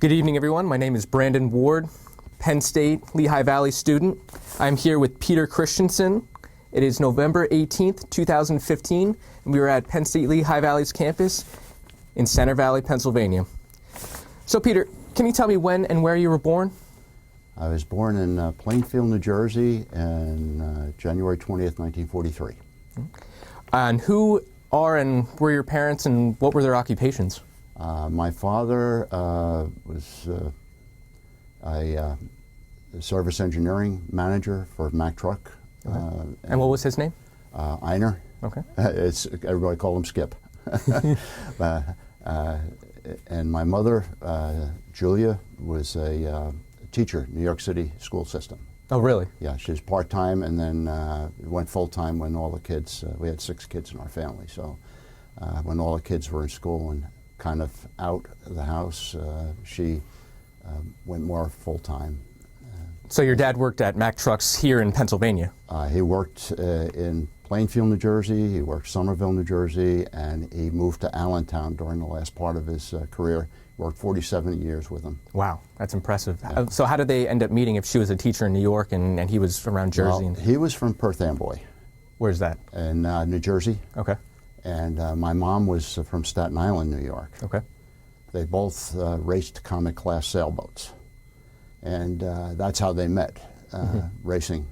Good evening, everyone. My name is Brandon Ward, Penn State, Lehigh Valley student. I'm here with Peter Christensen. It is November 18th, 2015, and we are at Penn State Lehigh Valley's campus in Center Valley, Pennsylvania. So, Peter, can you tell me when and where you were born? I was born in Plainfield, New Jersey on January 20th, 1943. And who are and were your parents, and what were their occupations? My father was a service engineering manager for Mack Truck. Okay. And what was his name? Einer. Okay. Everybody called him Skip. And my mother, Julia, was a teacher in New York City school system. Oh, really? Yeah, she was part-time and then went full-time when all the kids, we had 6 kids in our family, so when all the kids were in school and kind of out of the house, she went more full-time. So your dad worked at Mack Trucks here in Pennsylvania? He worked in Plainfield, New Jersey, he worked Somerville, New Jersey, and he moved to Allentown during the last part of his career. Worked 47 years with him. Wow, that's impressive. Yeah. So how did they end up meeting if she was a teacher in New York and he was around Jersey? Well, he was from Perth Amboy. Where's that? In New Jersey. Okay. And my mom was from Staten Island, New York. Okay. They both raced Comet class sailboats. And that's how they met, racing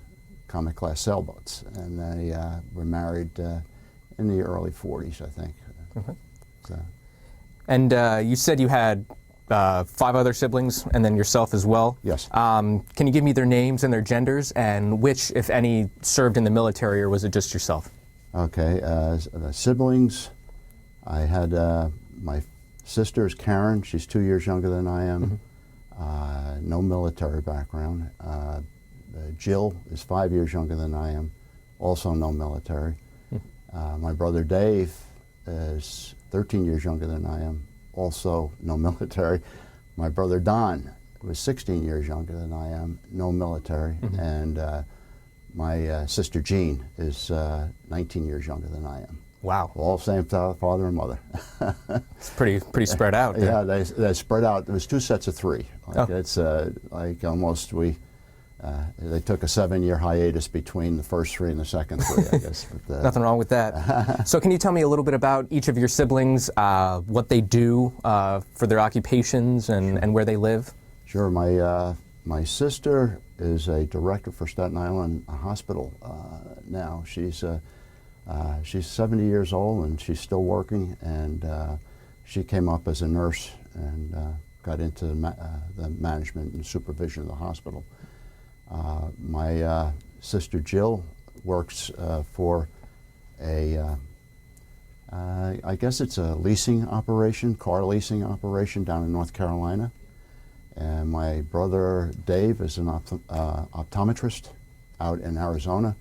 Comet class sailboats. And they were married in the early 40s, I think. Okay. So. And you said you had 5 other siblings and then yourself as well. Yes. Can you give me their names and their genders and which, if any, served in the military, or was it just yourself? Okay. The siblings, I had my sister is Karen. She's 2 years younger than I am. No military background. Jill is 5 years younger than I am. Also no military. My brother Dave is 13 years younger than I am, also no military. My brother Don was 16 years younger than I am, no military. And my sister Jean is 19 years younger than I am. Wow. All same father and mother. It's pretty spread out there. Yeah, they spread out. There was 2 sets of 3. Like It's like almost they took a 7-year hiatus between the first 3 and the second 3, I guess. But, Nothing wrong with that. So can you tell me a little bit about each of your siblings, what they do for their occupations and where they live? Sure. My sister is a director for Staten Island Hospital now. She's 70 years old and she's still working, and she came up as a nurse and got into the management and supervision of the hospital. My sister Jill works for I guess it's a leasing operation, car leasing operation down in North Carolina. And my brother Dave is an optometrist out in Arizona.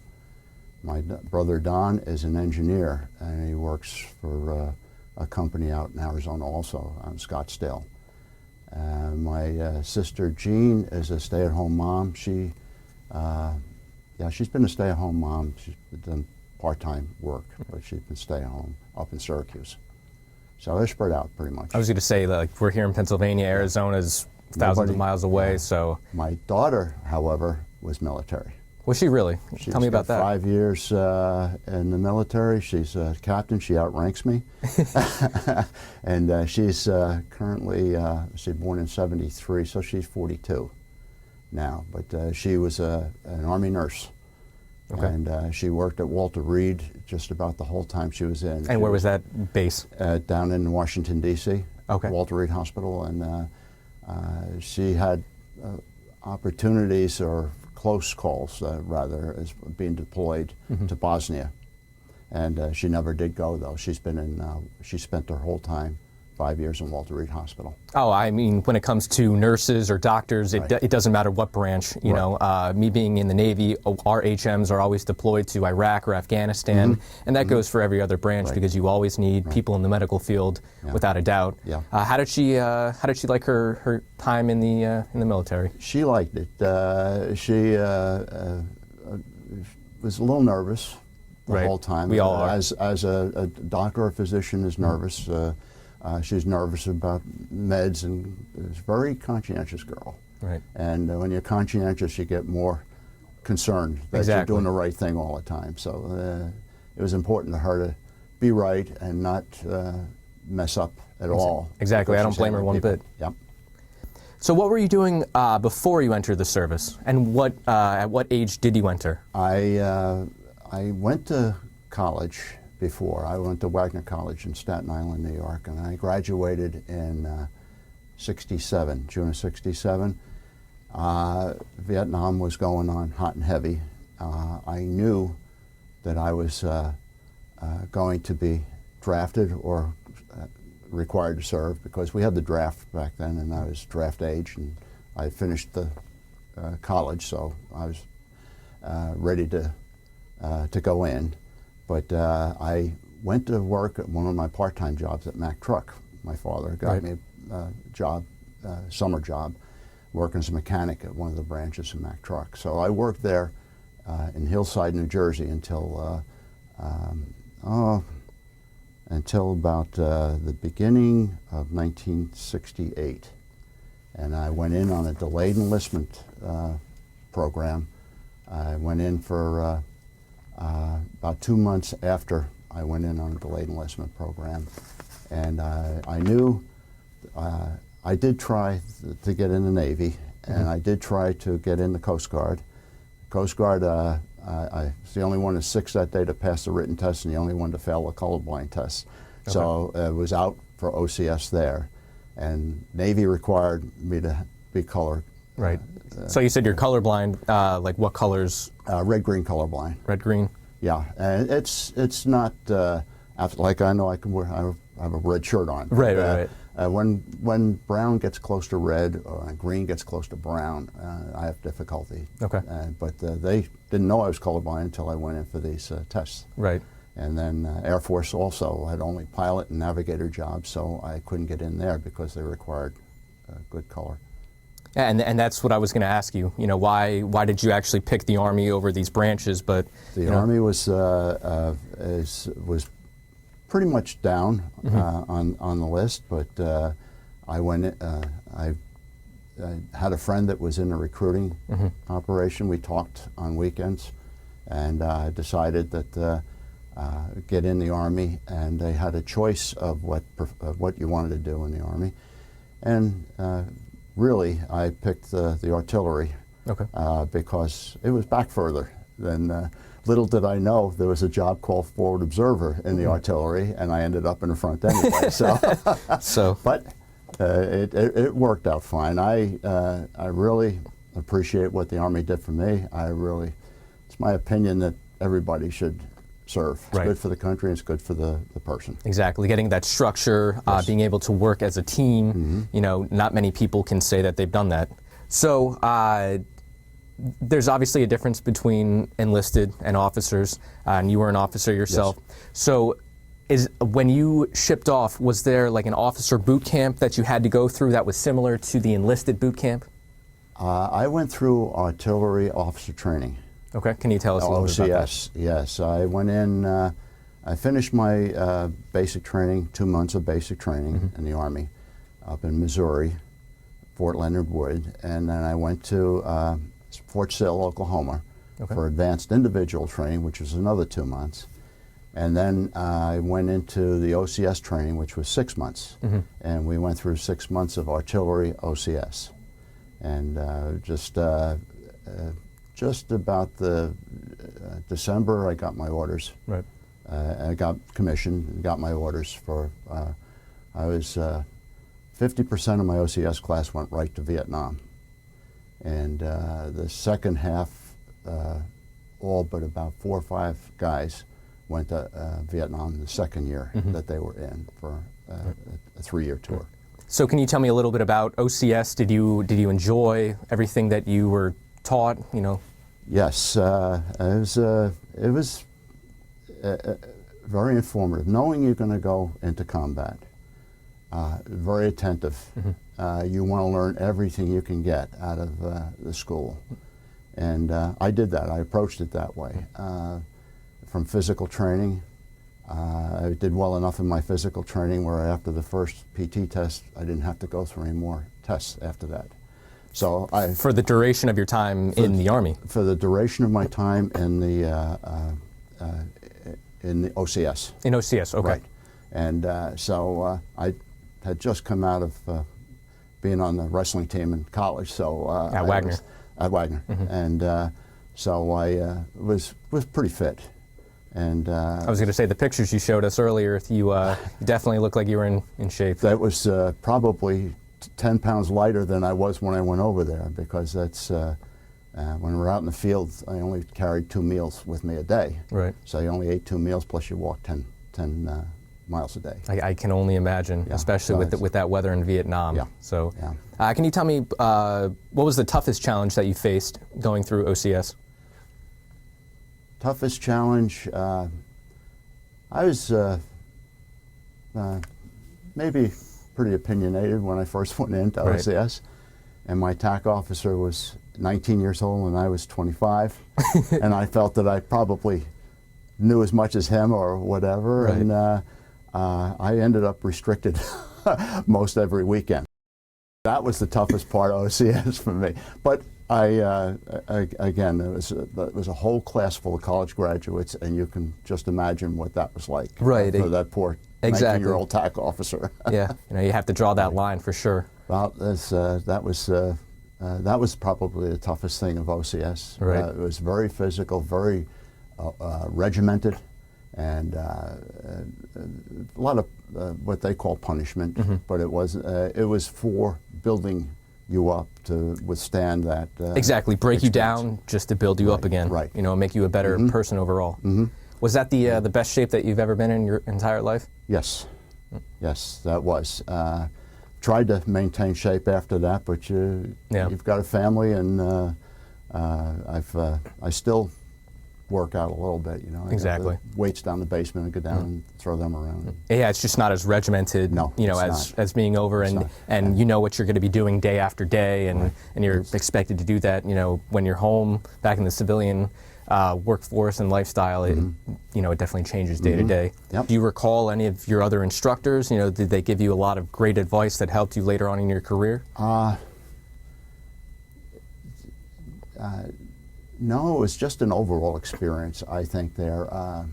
My brother Don is an engineer, and he works for a company out in Arizona also, on Scottsdale. My sister Jean is a stay-at-home mom. She's been a stay-at-home mom. She's done part-time work, but she's been stay-at-home up in Syracuse. So they're spread out pretty much. I was going to say, like, we're here in Pennsylvania. Arizona's thousands of miles away, so. My daughter, however, was military. Was she really? Tell me about that. 5 years in the military. She's a captain. She outranks me. And she's currently, she's born in '73, so she's 42 now. But she was an Army nurse. Okay. And she worked at Walter Reed just about the whole time she was in. And where was that base? Down in Washington, D.C. Okay. Walter Reed Hospital. And she had opportunities, or close calls, rather, as being deployed to Bosnia. And she never did go, though. She's been in, she spent her whole time, 5 years in Walter Reed Hospital. Oh, I mean, when it comes to nurses or doctors, it doesn't matter what branch. You know, me being in the Navy, our HMs are always deployed to Iraq or Afghanistan, and that goes for every other branch because you always need people in the medical field, without a doubt. Yeah. How did she like her time in the military? She liked it. She was a little nervous the whole time. We all are. As a doctor or physician is nervous. She was nervous about meds and was a very conscientious girl. Right. And when you're conscientious, you get more concerned that Exactly. you're doing the right thing all the time. So it was important to her to be right and not mess up at all. Exactly. I don't blame her one bit. Yep. So what were you doing before you entered the service, and at what age did you enter? I went to college before. I went to Wagner College in Staten Island, New York, and I graduated in '67, June of '67. Vietnam was going on hot and heavy. I knew that I was going to be drafted or required to serve, because we had the draft back then, and I was draft age, and I finished the college, so I was ready to go in. But I went to work at one of my part-time jobs at Mack Truck. My father got me a job, summer job, working as a mechanic at one of the branches of Mack Truck. So I worked there in Hillside, New Jersey until about the beginning of 1968. And I went in on a delayed enlistment program. I went in for about 2 months after I went in on a delayed enlistment program. And I knew I did try to get in the Navy, and I did try to get in the Coast Guard. Coast Guard, I was the only one of 6 that day to pass the written test and the only one to fail the colorblind test. Okay. So I was out for OCS there, and Navy required me to be color. Right. So you said you're colorblind, like what colors? Red-green colorblind. Red-green? Yeah, and it's not, like I know I can wear, I have a red shirt on. Right, right. When brown gets close to red or green gets close to brown, I have difficulty. Okay. But they didn't know I was colorblind until I went in for these tests. Right. And then Air Force also had only pilot and navigator jobs, so I couldn't get in there because they required good color. And that's what I was going to ask you. You know, why did you actually pick the Army over these branches? But the Army was pretty much down on the list, but I went in, I had a friend that was in a recruiting operation. We talked on weekends, and I decided that get in the Army, and they had a choice of what you wanted to do in the Army, and really I picked the artillery. Okay. Because it was back further than. Little did I know there was a job called forward observer in the artillery, and I ended up in the front anyway. But it worked out fine. I really appreciate what the Army did for me. It's my opinion that everybody should serve. It's good for the country, and it's good for the person. Exactly. Getting that structure, being able to work as a team. You know, not many people can say that they've done that. So. There's obviously a difference between enlisted and officers, and you were an officer yourself. Yes. So when you shipped off, was there like an officer boot camp that you had to go through that was similar to the enlisted boot camp? I went through artillery officer training. Okay, can you tell us a little bit about that? Yes. I went in, I finished my basic training, 2 months of basic training in the Army up in Missouri, Fort Leonard Wood, and then I went to Fort Sill, Oklahoma, for advanced individual training, which was another 2 months. And then I went into the OCS training, which was 6 months. And we went through 6 months of artillery OCS. And just about the December, I got my orders. Right. I got commissioned and got my orders for, I was, 50% of my OCS class went right to Vietnam. And the second half, all but about 4 or 5 guys went to Vietnam the second year that they were in for a 3-year tour. So can you tell me a little bit about OCS? Did you enjoy everything that you were taught? You know. Yes, it was very informative. Knowing you're going to go into combat, very attentive. You want to learn everything you can get out of the school. And I did that. I approached it that way. From physical training, I did well enough in my physical training where after the first PT test, I didn't have to go through any more tests after that. So for the duration of your time in the Army? For the duration of my time in the OCS. In OCS, okay. Right. And so I had just come out of being on the wrestling team in college. So at Wagner. At Wagner. And so I was pretty fit. And I was going to say, the pictures you showed us earlier, you definitely look like you were in shape. That was probably 10 pounds lighter than I was when I went over there, because that's when we're out in the field, I only carried 2 meals with me a day. Right. So you only ate 2 meals plus you walked 10 miles a day. I can only imagine, Yeah, especially with that weather in Vietnam. Yeah. So, yeah. Can you tell me what was the toughest challenge that you faced going through OCS? Toughest challenge, I was maybe pretty opinionated when I first went into OCS, and my TAC officer was 19 years old and I was 25, and I felt that I probably knew as much as him or whatever, and I ended up restricted most every weekend. That was the toughest part of OCS for me. But again, it was a whole class full of college graduates, and you can just imagine what that was like for that poor 19-year-old TAC officer. Yeah, you have to draw that line for sure. Well, that was probably the toughest thing of OCS. Right. It was very physical, very regimented, and a lot of what they call punishment, but it was for building you up to withstand that. Exactly, break you down just to build you up again. Right. Make you a better person overall. Was that the best shape that you've ever been in your entire life? Yes, yes, that was. Tried to maintain shape after that, but you've got a family, and I still work out a little bit, Exactly. Weights down the basement and go down and throw them around. Yeah, it's just not as regimented, as being over, and you know what you're going to be doing day after day, and you're expected to do that, when you're home, back in the civilian workforce and lifestyle, it definitely changes day to day. Yep. Do you recall any of your other instructors? Did they give you a lot of great advice that helped you later on in your career? No, it was just an overall experience, I think, there. I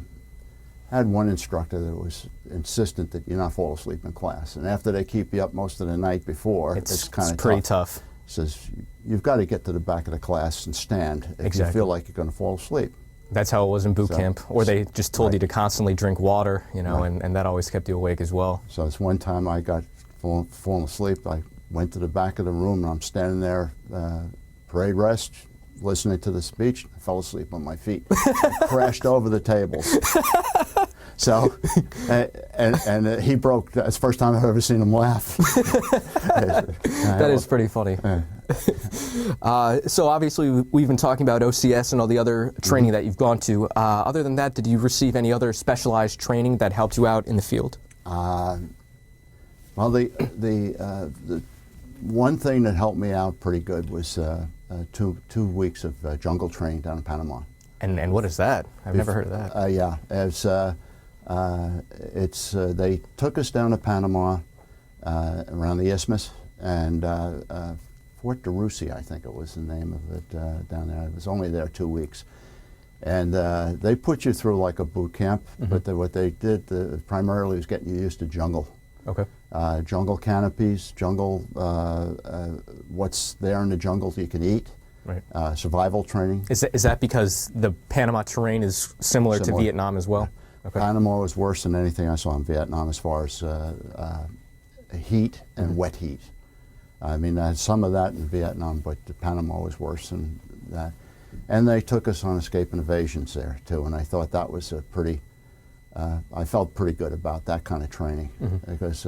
had one instructor that was insistent that you not fall asleep in class, and after they keep you up most of the night before, it's kind of pretty tough. He says, you've got to get to the back of the class and stand if you feel like you're going to fall asleep. That's how it was in boot camp, or they just told you to constantly drink water, and that always kept you awake as well. So it's one time I got fallen asleep. I went to the back of the room, and I'm standing there, parade rest, listening to the speech. I fell asleep on my feet. I crashed over the tables. So, and he broke. That's the first time I've ever seen him laugh. That is pretty funny. So obviously we've been talking about OCS and all the other training that you've gone to. Other than that, did you receive any other specialized training that helped you out in the field? Well, the one thing that helped me out pretty good was 2 weeks of jungle training down in Panama. And what is that? I've never heard of that. Yeah, they took us down to Panama around the Isthmus, and Fort DeRussy, I think it was the name of it, down there. I was only there 2 weeks. And they put you through like a boot camp, but what they did primarily was getting you used to jungle. Okay. Jungle canopies, jungle, what's there in the jungle you can eat. Right. Survival training. Is that because the Panama terrain is similar to Vietnam as well? Okay. Panama was worse than anything I saw in Vietnam as far as heat and wet heat. I mean, I had some of that in Vietnam, but Panama was worse than that. And they took us on escape and evasions there too, and I thought that was a pretty, I felt pretty good about that kind of training, because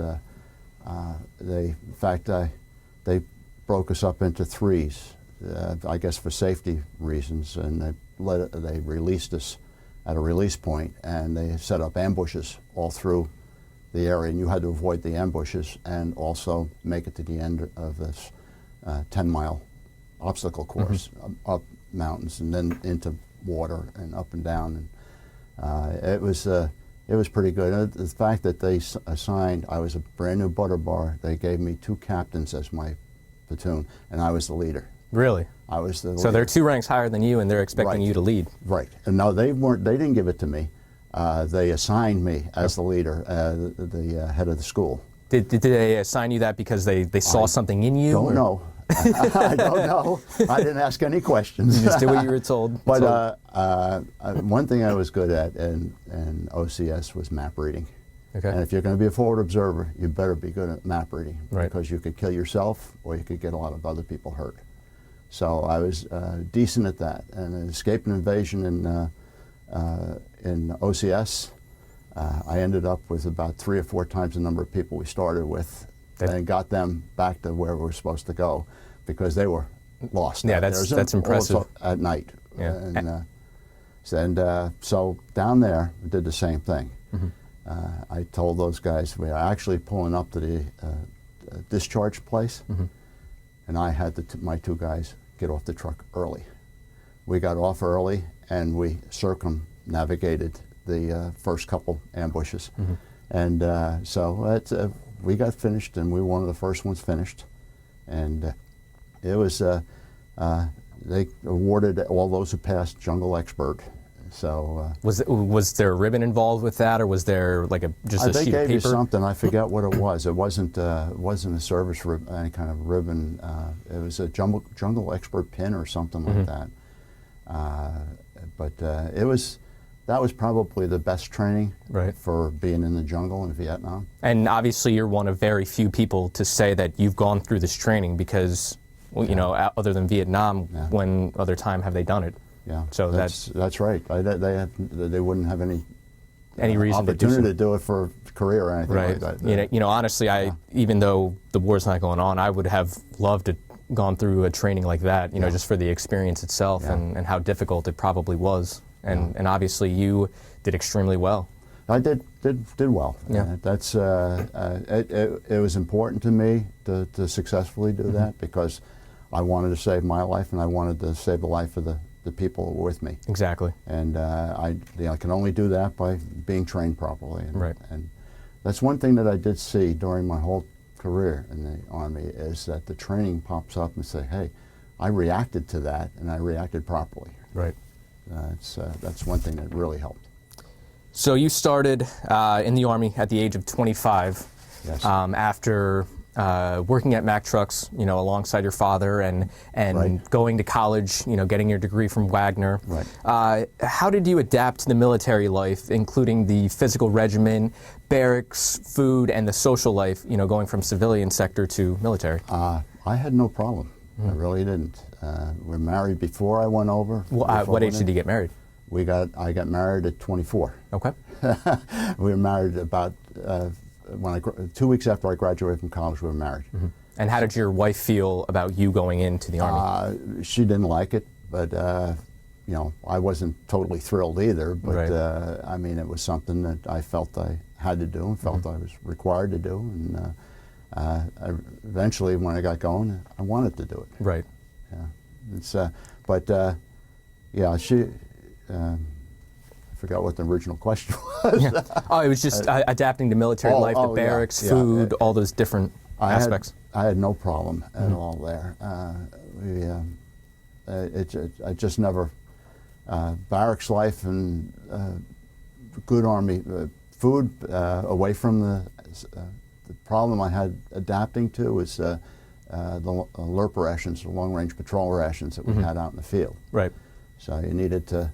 in fact, they broke us up into threes, I guess for safety reasons, and they released us at a release point, and they set up ambushes all through the area, and you had to avoid the ambushes and also make it to the end of this 10-mile obstacle course, up mountains and then into water and up and down. And it was It was pretty good. The fact that they assigned, I was a brand new butter bar, they gave me 2 captains as my platoon, and I was the leader. Really? I was the leader. So they're 2 ranks higher than you, and they're expecting you to lead. Right. And no, they weren't. They didn't give it to me. They assigned me as the leader, the head of the school. Did they assign you that because they saw something in you? Don't know. I don't know. I didn't ask any questions. You just did what you were told. But one thing I was good at in OCS was map reading. Okay. And if you're going to be a forward observer, you better be good at map reading, right, because you could kill yourself or you could get a lot of other people hurt. So I was decent at that. And escape and invasion in OCS, I ended up with about 3 or 4 times the number of people we started with, and got them back to where we were supposed to go, because they were lost. Yeah, that's impressive. At night. Yeah. And so down there, we did the same thing. Mm-hmm. I told those guys, we were actually pulling up to the discharge place, mm-hmm, and I had my 2 guys get off the truck early. We got off early, and we circumnavigated the first couple ambushes. mm-hmm. And so we got finished, and we were one of the first ones finished. And it was, they awarded all those who passed Jungle Expert. So was there a ribbon involved with that, or was there like just a they sheet gave of paper? you something. I forget what it was. It wasn't a service any kind of ribbon. It was a jungle expert pin or something like that. But that was probably the best training, right, for being in the jungle in Vietnam. And obviously, you're one of very few people to say that you've gone through this training, because, well, you know, other than Vietnam, when other time have they done it? Yeah, so that's right. They wouldn't have any reason opportunity to do it for a career or anything like that. You know, honestly, even though the war's not going on, I would have loved to gone through a training like that. You know, just for the experience itself, and how difficult it probably was. And obviously, you did extremely well. I did well. Yeah. That's it was important to me to successfully do that, because I wanted to save my life, and I wanted to save the life of the people who were with me. Exactly. And I can only do that by being trained properly. And, right. And that's one thing that I did see during my whole career in the Army, is that the training pops up and say, hey, I reacted to that, and I reacted properly. Right. That's one thing that really helped. So you started in the Army at the age of 25. Yes. After working at Mack Trucks, you know, alongside your father, and right, going to college, you know, getting your degree from Wagner. Right. How did you adapt to the military life, including the physical regimen, barracks, food, and the social life, you know, going from civilian sector to military? I had no problem. I really didn't. We were married before I went over. What age did you get married? I got married at 24. Okay. We were married about 2 weeks after I graduated from college. We were married. Mm-hmm. And how did your wife feel about you going into the Army? She didn't like it, but you know, I wasn't totally thrilled either. But right, I mean, it was something that I felt I had to do, and felt I was required to do. And eventually, when I got going, I wanted to do it. Right. Yeah. Yeah, she. I forgot what the original question was. Yeah. Oh, it was just adapting to military life, the barracks, food, all those different aspects. I had no problem at all there. I just never, barracks life and good Army food away from the problem I had adapting to was the LRP rations, the long-range patrol rations that we had out in the field. Right. So you needed to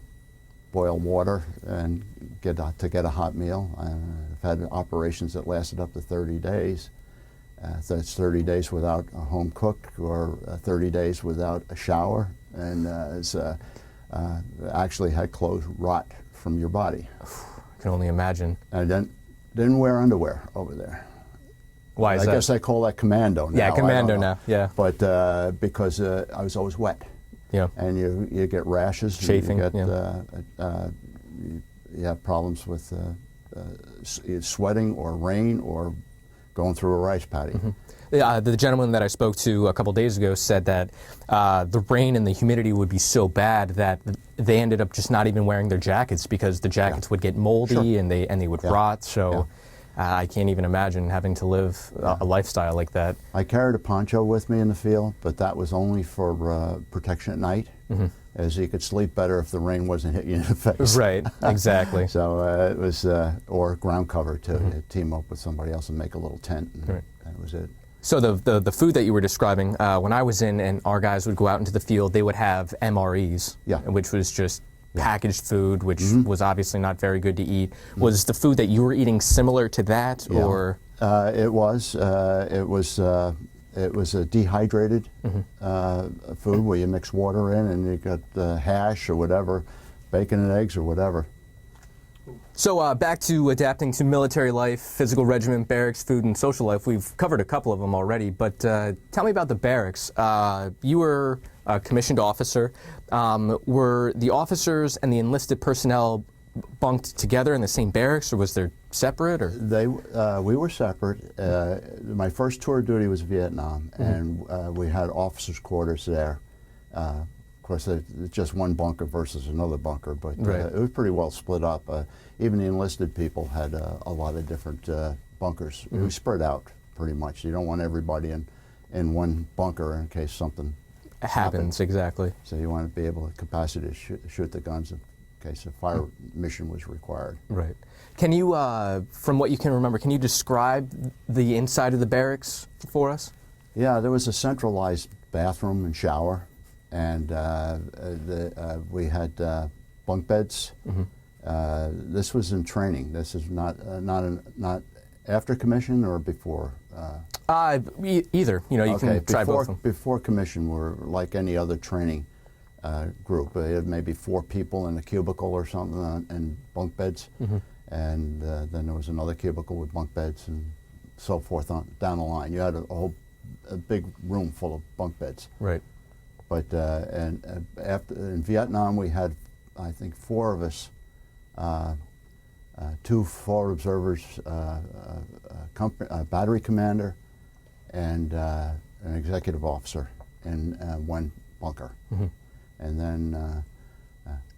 boil water and get a hot meal. I've had operations that lasted up to 30 days. That's 30 days without a home cook, or 30 days without a shower, and actually had clothes rot from your body. I can only imagine. And I didn't wear underwear over there. Why is that? I guess I call that commando now. Yeah, commando now, yeah. But because I was always wet. Yeah. And you get rashes. Chafing, you have problems with sweating or rain or going through a rice paddy. Mm-hmm. The gentleman that I spoke to a couple days ago said that the rain and the humidity would be so bad that they ended up just not even wearing their jackets because the jackets would get moldy and they would rot. So I can't even imagine having to live a lifestyle like that. I carried a poncho with me in the field, but that was only for protection at night, as you could sleep better if the rain wasn't hitting you in the face. Right, exactly. So it was, or ground cover to team up with somebody else and make a little tent, and that was it. So the food that you were describing, when I was in and our guys would go out into the field, they would have MREs, which was just packaged food, which was obviously not very good to eat. Was the food that you were eating similar to that, or? It was a dehydrated food where you mix water in and you got hash or whatever, bacon and eggs or whatever. So back to adapting to military life, physical regiment, barracks, food, and social life. We've covered a couple of them already, but tell me about the barracks. You were a commissioned officer. Were the officers and the enlisted personnel bunked together in the same barracks, or was there separate? Or we were separate. My first tour of duty was Vietnam, and we had officers' quarters there. Of course, it's just one bunker versus another bunker, but it was pretty well split up. Even the enlisted people had a lot of different bunkers. It was spread out pretty much. You don't want everybody in one bunker in case something happens. Exactly. So you want to be able to capacity to shoot the guns in case a fire mission was required. Right. Can you, from what you can remember, can you describe the inside of the barracks for us? Yeah, there was a centralized bathroom and shower, and we had bunk beds. This was in training. This is not after commission or before. Either. You know, you can try both of them. Before commission, we're like any other training group. They had maybe 4 people in a cubicle or something and bunk beds, and then there was another cubicle with bunk beds and so forth down the line. You had a big room full of bunk beds. Right. But after in Vietnam, we had, I think, 4 of us, 2 forward observers, a battery commander, and an executive officer in 1 bunker. And then,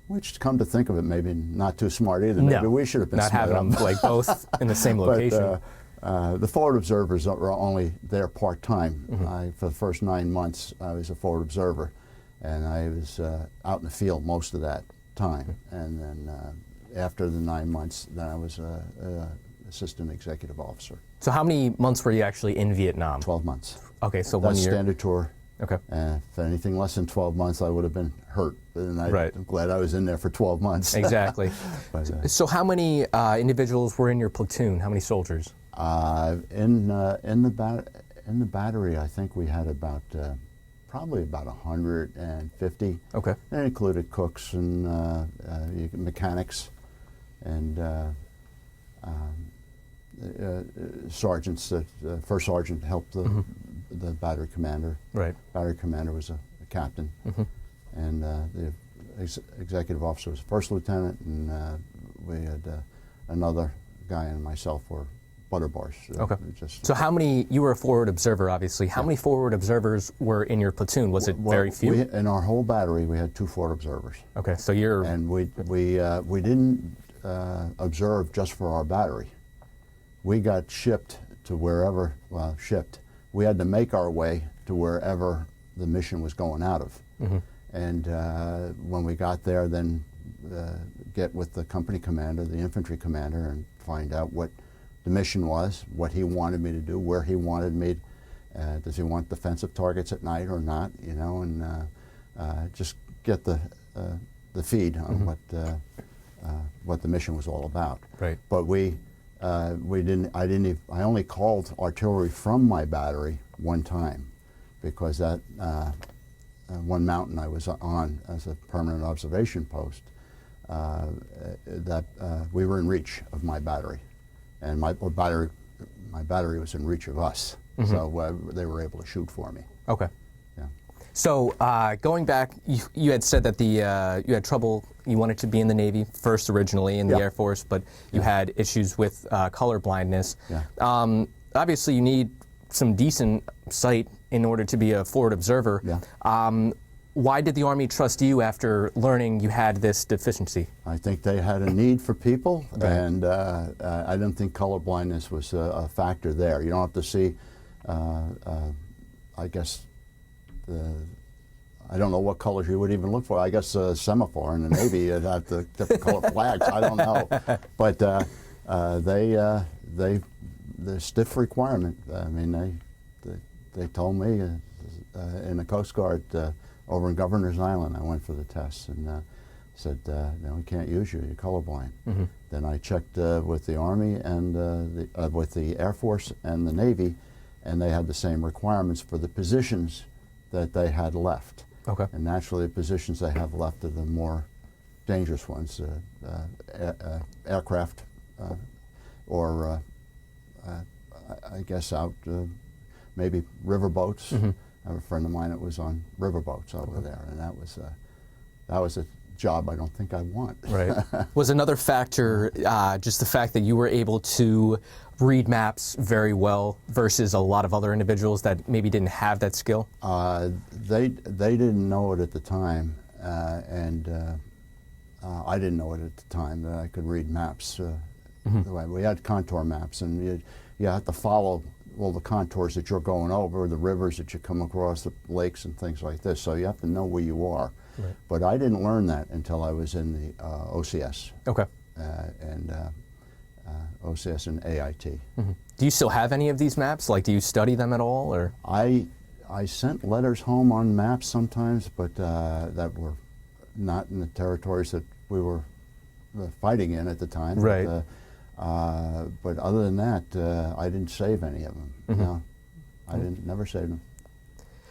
which, come to think of it, maybe not too smart either. No, maybe we should have been not smart. having them like both in the same location. But the forward observers were only there part-time. For the first 9 months, I was a forward observer, and I was out in the field most of that time. And then after the 9 months, then I was assistant executive officer. So how many months were you actually in Vietnam? 12 months. Okay, so That's 1 year. Standard tour. Okay. If anything less than 12 months, I would have been hurt. And I'm glad I was in there for 12 months. Exactly. But, so how many individuals were in your platoon? How many soldiers? In the battery, I think we had about probably about 150. Okay. That included cooks and mechanics and sergeants. First sergeant helped the battery commander. Right. Battery commander was a captain, and the executive officer was first lieutenant, and we had another guy and myself were butter bars. Okay. So how many, you were a forward observer, obviously. How many forward observers were in your platoon? Was it very few? In our whole battery, we had 2 forward observers. Okay, so you're... And we didn't observe just for our battery. We got shipped to wherever, shipped. We had to make our way to wherever the mission was going out of. And when we got there, then get with the company commander, the infantry commander, and find out what the mission was, what he wanted me to do, where he wanted me. Does he want defensive targets at night or not? You know, and just get the feed on what the mission was all about. Right. But we didn't. I only called artillery from my battery one time, because that one mountain I was on as a permanent observation post, we were in reach of my battery, and my battery was in reach of us. So they were able to shoot for me. Okay. Yeah. So going back, you had said that you had trouble. You wanted to be in the Navy first originally, in the Air Force, but you had issues with color blindness. Yeah. Obviously, you need some decent sight in order to be a forward observer. Yeah. Why did the Army trust you after learning you had this deficiency? I think they had a need for people, Okay. and I didn't think colorblindness was a factor there. You don't have to see, I guess, I don't know what colors you would even look for. I guess a semaphore in the Navy, you'd have the different color flags. I don't know. But the stiff requirement, I mean, they told me in the Coast Guard over in Governor's Island, I went for the tests and said, no, we can't use you, you're colorblind. Mm-hmm. Then I checked with the Army and with the Air Force and the Navy, and they had the same requirements for the positions that they had left. Okay. And naturally, the positions they have left are the more dangerous ones, aircraft, or I guess out maybe riverboats. Mm-hmm. I have a friend of mine that was on riverboats over there, and that was a job I don't think I want. Right. Was another factor just the fact that you were able to read maps very well versus a lot of other individuals that maybe didn't have that skill? They didn't know it at the time, and I didn't know it at the time that I could read maps. The way we had contour maps, and you had to follow all the contours that you're going over, the rivers that you come across, the lakes and things like this. So you have to know where you are. Right. But I didn't learn that until I was in the OCS. Okay. And OCS and AIT. Mm-hmm. Do you still have any of these maps? Like, do you study them at all, or? I sent letters home on maps sometimes, but that were not in the territories that we were fighting in at the time. Right. But other than that, I didn't save any of them. Mm-hmm. No, I never saved them.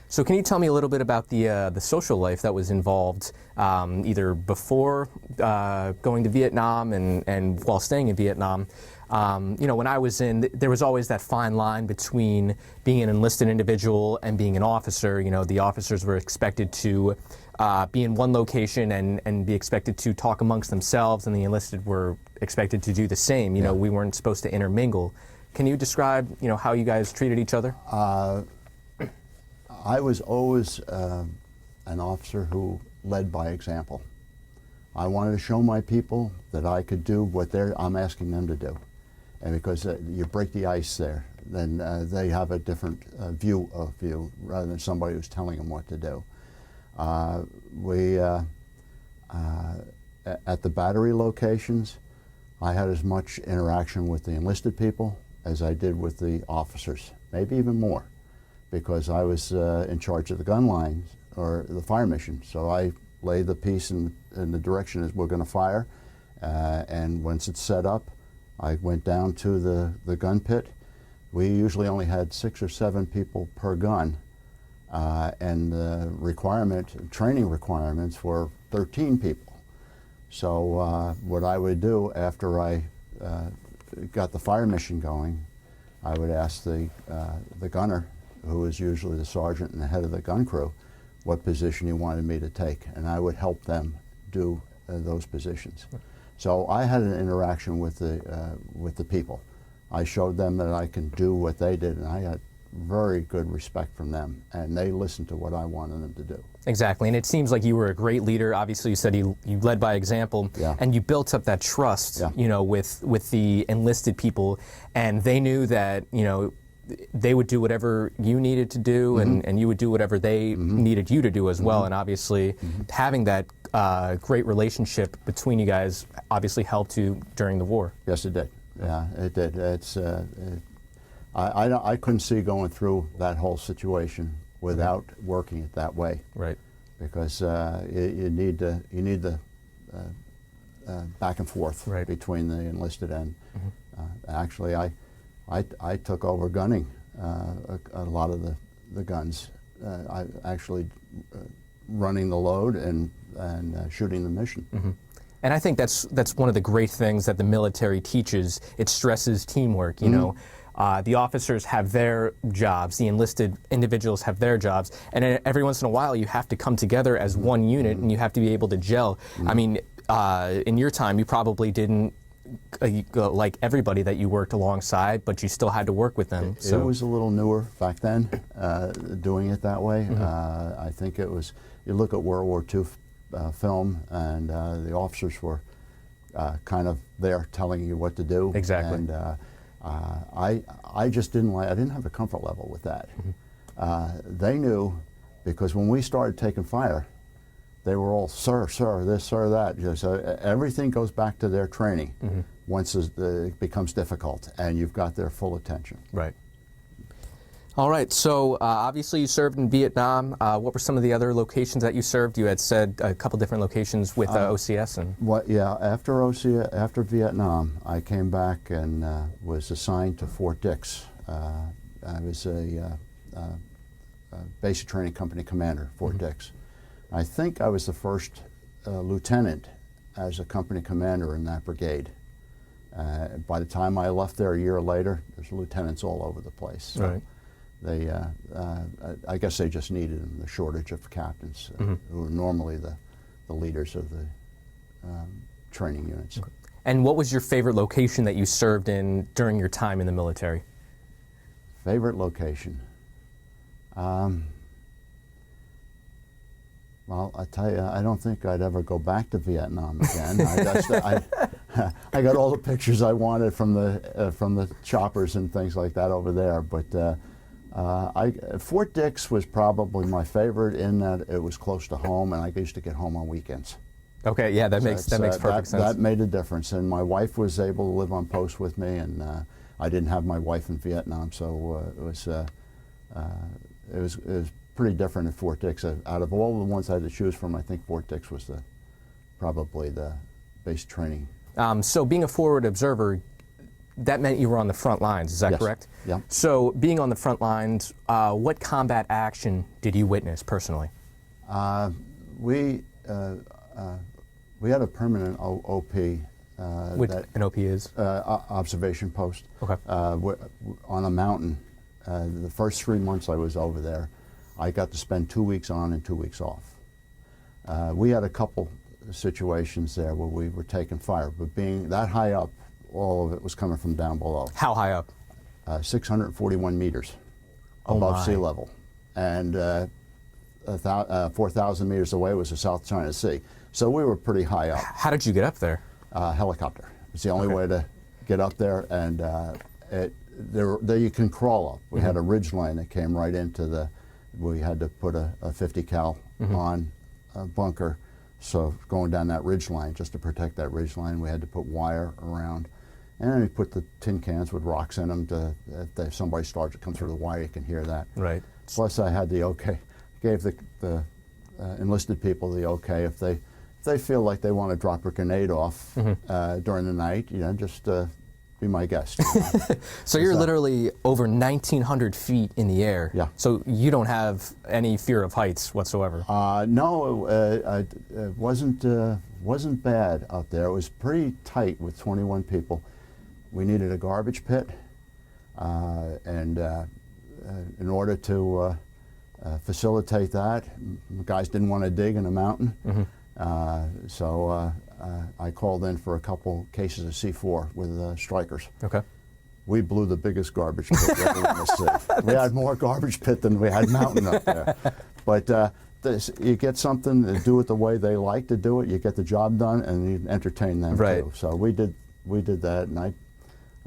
So can you tell me a little bit about the social life that was involved either before going to Vietnam and while staying in Vietnam? You know, when I was in, there was always that fine line between being an enlisted individual and being an officer. You know, the officers were expected to be in one location and be expected to talk amongst themselves, and the enlisted were expected to do the same. You know, we weren't supposed to intermingle. Can you describe, you know, how you guys treated each other? I was always an officer who led by example. I wanted to show my people that I could do what I'm asking them to do. And because you break the ice there, then they have a different view of you rather than somebody who's telling them what to do. At the battery locations, I had as much interaction with the enlisted people as I did with the officers, maybe even more, because I was in charge of the gun lines or the fire mission. So I lay the piece in the direction as we're going to fire, and once it's set up, I went down to the gun pit. We usually only had 6 or 7 people per gun, and the training requirements were 13 people. So what I would do after I got the fire mission going, I would ask the gunner, who is usually the sergeant and the head of the gun crew, what position he wanted me to take, and I would help them do those positions. So I had an interaction with the people. I showed them that I can do what they did, and I had very good respect from them, and they listened to what I wanted them to do. Exactly, and it seems like you were a great leader. Obviously, you said you led by example, and you built up that trust, you know, with the enlisted people, and they knew that, you know, they would do whatever you needed to do, and you would do whatever they needed you to do as well. And obviously, having that great relationship between you guys obviously helped you during the war. Yes, it did. Yeah, it did. I couldn't see going through that whole situation without working it that way. Right. Because you need the back and forth between the enlisted and actually I took over gunning a lot of the guns. I actually running the load and shooting the mission. And I think that's one of the great things that the military teaches. It stresses teamwork. You know, the officers have their jobs, the enlisted individuals have their jobs, and every once in a while you have to come together as one unit, and you have to be able to gel. I mean, in your time, you probably didn't like everybody that you worked alongside, but you still had to work with them. It was a little newer back then, doing it that way. I think it was, you look at World War II film, and the officers were kind of there telling you what to do. Exactly. And I just didn't I didn't have a comfort level with that. They knew, because when we started taking fire, they were all, sir, this, sir, that. You know, so everything goes back to their training once it becomes difficult, and you've got their full attention. Right. All right, so obviously you served in Vietnam. What were some of the other locations that you served? You had said a couple different locations with OCS. And After Vietnam, I came back and was assigned to Fort Dix. I was a basic training company commander, Fort Dix. I think I was the first lieutenant as a company commander in that brigade. By the time I left there a year later, there's lieutenants all over the place. So right. They, I guess they just needed them, the shortage of captains, who are normally the leaders of the training units. Okay. And what was your favorite location that you served in during your time in the military? Favorite location? Well, I tell you, I don't think I'd ever go back to Vietnam again. I got all the pictures I wanted from the choppers and things like that over there. But Fort Dix was probably my favorite in that it was close to home, and I used to get home on weekends. Okay, yeah, that makes perfect sense. That made a difference, and my wife was able to live on post with me, and I didn't have my wife in Vietnam, so it was pretty different at Fort Dix. Out of all the ones I had to choose from, I think Fort Dix was probably the base training. So being a forward observer, that meant you were on the front lines, is that Yes. correct? Yeah. So being on the front lines, what combat action did you witness personally? We had a permanent OP. What an OP is? Observation post. Okay. On a mountain. The first 3 months I was over there, I got to spend 2 weeks on and 2 weeks off. We had a couple situations there where we were taking fire, but being that high up, all of it was coming from down below. How high up? 641 meters Oh above my. sea level. And 4,000 meters away was the South China Sea. So we were pretty high up. How did you get up there? Helicopter. It's the only way to get up there, and there you can crawl up. We had a ridge line that came right into we had to put a 50 cal on a bunker. So going down that ridge line, just to protect that ridge line, we had to put wire around. And then we put the tin cans with rocks in them if somebody starts to come through the wire, you can hear that. Right. Plus I had the okay, gave the enlisted people the okay if they feel like they want to drop a grenade off during the night, just be my guest. So you're literally over 1,900 feet in the air. Yeah. So you don't have any fear of heights whatsoever. No, it wasn't bad out there. It was pretty tight with 21 people. We needed a garbage pit, and in order to facilitate that, guys didn't want to dig in a mountain. So I called in for a couple cases of C4 with strikers. Okay. We blew the biggest garbage pit you ever want to see. We had more garbage pit than we had mountain up there. But you get something to do it the way they like to do it. You get the job done, and you entertain them too. So we did that, and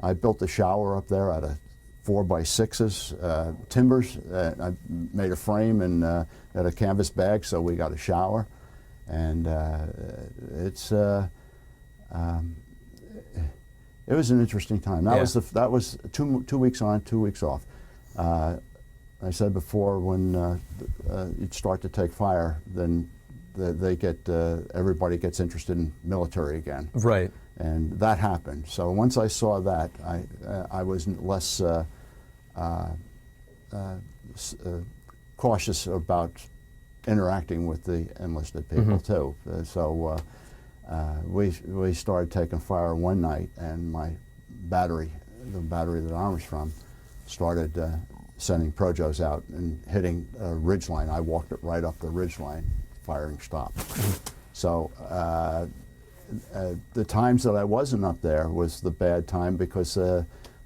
I built a shower up there out of 4x6s, timbers. I made a frame and had a canvas bag, so we got a shower. And it was an interesting time. That was 2 weeks on, 2 weeks off. I said before, when you'd start to take fire, then everybody gets interested in military again. Right. And that happened. So once I saw that, I was less cautious about interacting with the enlisted people too. So we started taking fire one night, and my battery, the battery that I was from, started sending projos out and hitting a ridge line. I walked it right up the ridge line, firing stopped. So the times that I wasn't up there was the bad time because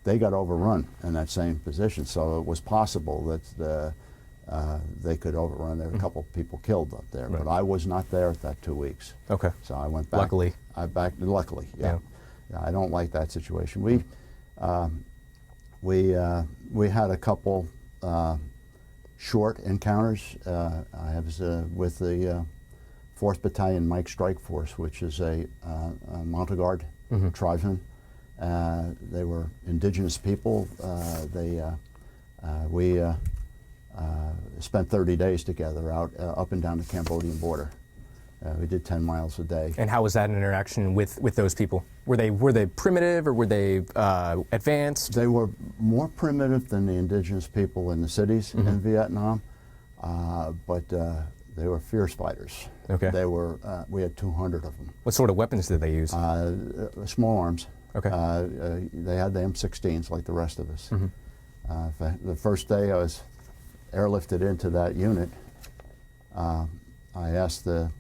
they got overrun in that same position. So it was possible that they could overrun. There were a couple of people killed up there, but I was not there at that 2 weeks. Okay. So I went back. Luckily. Luckily, yeah. I don't like that situation. We had a couple short encounters. I was with the 4th Battalion Mike Strike Force, which is a Montagnard tribesman. They were indigenous people. We spent 30 days together out up and down the Cambodian border. We did 10 miles a day. And how was that interaction with those people? Were they primitive or were they advanced? They were more primitive than the indigenous people in the cities in Vietnam, but they were fierce fighters. Okay. They were. We had 200 of them. What sort of weapons did they use? Small arms. Okay. They had the M16s like the rest of us. The first day I was airlifted into that unit, I asked there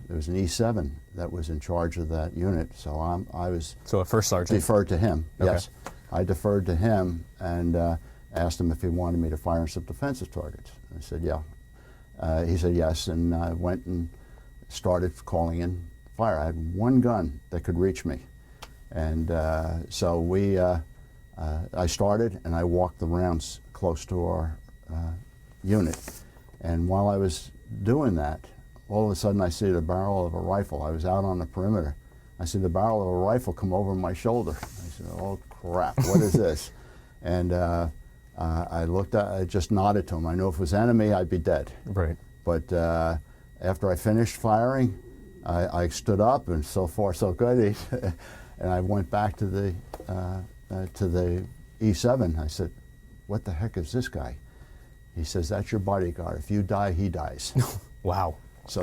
was an E7 that was in charge of that unit, so I was a first sergeant deferred to him. Okay. Yes, I deferred to him and asked him if he wanted me to fire on some defensive targets. I said, yeah. He said yes, and I went and started calling in fire. I had one gun that could reach me, and so I started and I walked the rounds close to our unit, and while I was doing that, all of a sudden I see the barrel of a rifle. I was out on the perimeter. I see the barrel of a rifle come over my shoulder. I said, oh crap, what is this? And I looked at, I just nodded to him. I knew if it was enemy, I'd be dead. Right. But after I finished firing, I stood up, and so far so good. And I went back to the E7. I said, what the heck is this guy? He says, that's your bodyguard. If you die, he dies. Wow. So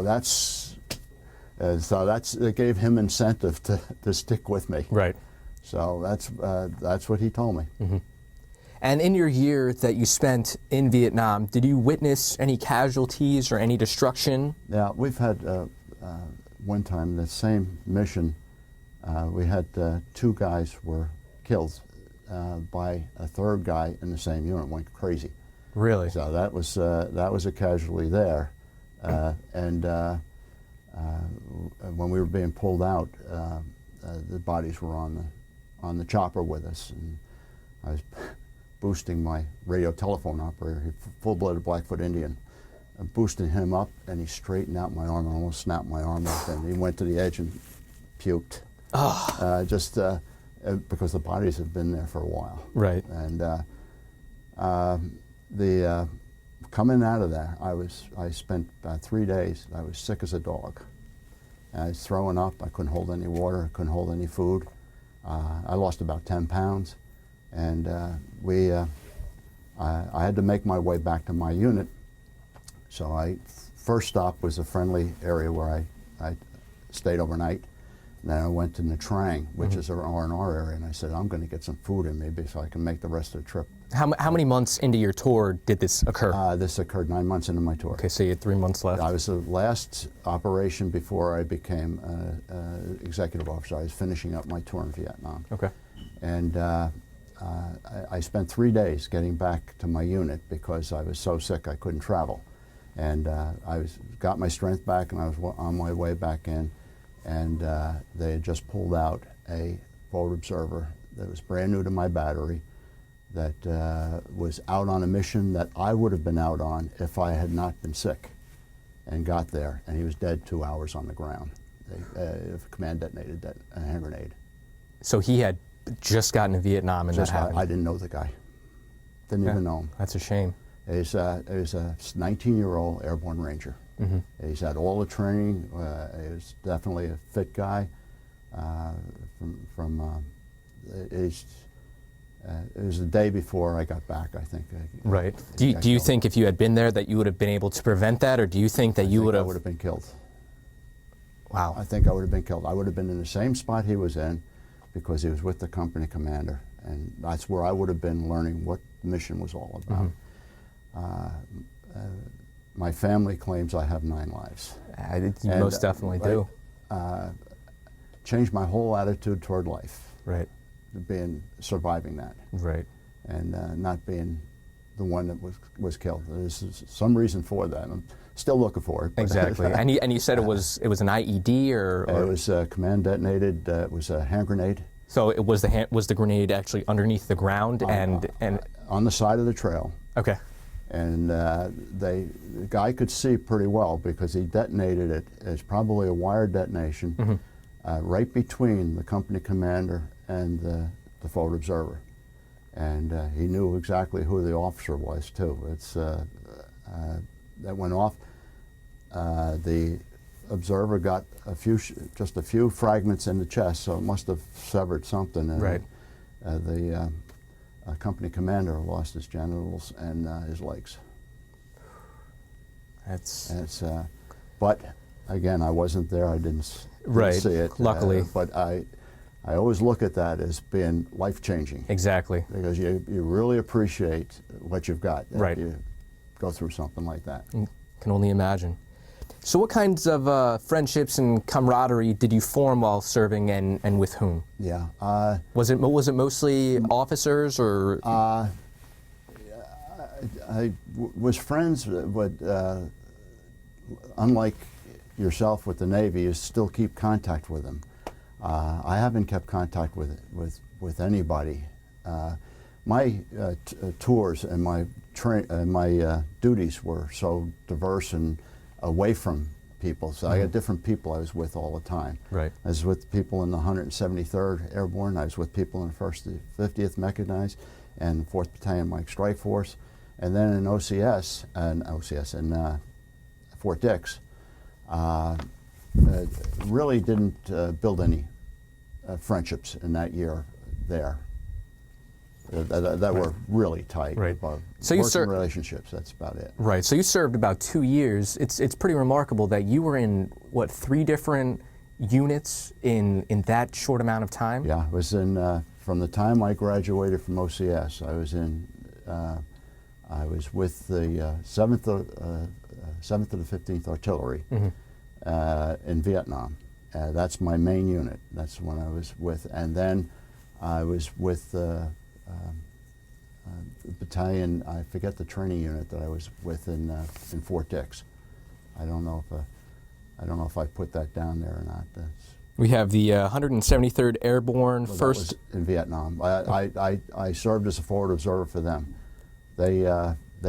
it gave him incentive to stick with me. Right. So that's what he told me. And in your year that you spent in Vietnam, did you witness any casualties or any destruction? Yeah, we've had one time the same mission. We had 2 guys were killed by a 3rd guy in the same unit. Went crazy. Really? So that was a casualty there. And when we were being pulled out, the bodies were on the chopper with us, and I was boosting my radio telephone operator, full-blooded Blackfoot Indian, boosting him up, and he straightened out my arm and almost snapped my arm off, and he went to the edge and puked. Just because the bodies had been there for a while. Right. And coming out of there, I spent about 3 days. I was sick as a dog. I was throwing up. I couldn't hold any water. I couldn't hold any food. I lost about 10 pounds, and I had to make my way back to my unit. So first stop was a friendly area where I stayed overnight. And then I went to Nha Trang, which is our R&R area, and I said, I'm going to get some food in me so I can make the rest of the trip. How many months into your tour did this occur? This occurred 9 months into my tour. Okay, so you had 3 months left. I was the last operation before I became executive officer. I was finishing up my tour in Vietnam. Okay. And I spent 3 days getting back to my unit because I was so sick I couldn't travel. And got my strength back, and I was on my way back in. And they had just pulled out a forward observer that was brand new to my battery, that was out on a mission that I would have been out on if I had not been sick, and got there, and he was dead 2 hours on the ground. Command detonated a hand grenade. So he had just gotten to Vietnam and that happened? I didn't know the guy. Didn't even know him. That's a shame. He was a 19-year-old airborne ranger. He's had all the training. He was definitely a fit guy. It was the day before I got back, I think. Right. Do you think if you had been there that you would have been able to prevent that, or do you think that you would have? I would have been killed. Wow. I think I would have been killed. I would have been in the same spot he was in, because he was with the company commander, and that's where I would have been learning what the mission was all about. My family claims I have 9 lives. You most definitely do. changed my whole attitude toward life. Right. Surviving that. Right. And not being the one that was killed. There's some reason for that. I'm still looking for it. Exactly. and you said it was an IED or? It was command detonated. It was a hand grenade. So it was the grenade actually underneath the ground and on the side of the trail. Okay. And the guy could see pretty well because he detonated it as probably a wire detonation right between the company commander and the forward observer. And he knew exactly who the officer was too. It's that went off. The observer got just a few fragments in the chest, so it must have severed something. And right. The company commander lost his genitals and his legs. But again, I wasn't there. I didn't see it. Luckily, but I always look at that as being life-changing. Exactly. Because you really appreciate what you've got. Right. You go through something like that. Can only imagine. So what kinds of friendships and camaraderie did you form while serving, and with whom? Yeah. Was it mostly officers or? I was friends, but unlike yourself with the Navy, you still keep contact with them. I haven't kept contact with anybody. My tours and my duties were so diverse and away from people, so I got different people I was with all the time. Right. I was with people in the 173rd Airborne. I was with people in the 1st, 50th Mechanized, and 4th Battalion Mike Strike Force, and then in OCS and Fort Dix. Really didn't build any friendships in that year there. That were really tight. Right. So working relationships, that's about it. Right. So you served about 2 years. It's pretty remarkable that you were in, what, 3 different units in that short amount of time? Yeah, I was in, from the time I graduated from OCS, I was with the 7th to the 15th Artillery in Vietnam. That's my main unit. That's when I was with. And then I was with the battalion, I forget the training unit that I was with in Fort Dix. I don't know if I put that down there or not. We have the 173rd Airborne, well, first. That was in Vietnam. I served as a forward observer for them. They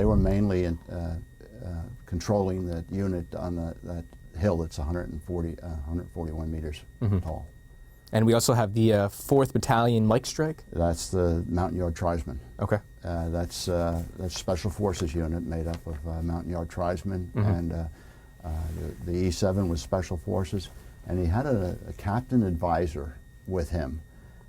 were mainly in, controlling that unit on that hill that's 141 meters tall. And we also have the 4th Battalion Mike Strike? That's the Mountain Yard Tribesmen. Okay. That's Special Forces unit made up of Mountain Yard Tribesmen, and the E7 was Special Forces, and he had a captain advisor with him,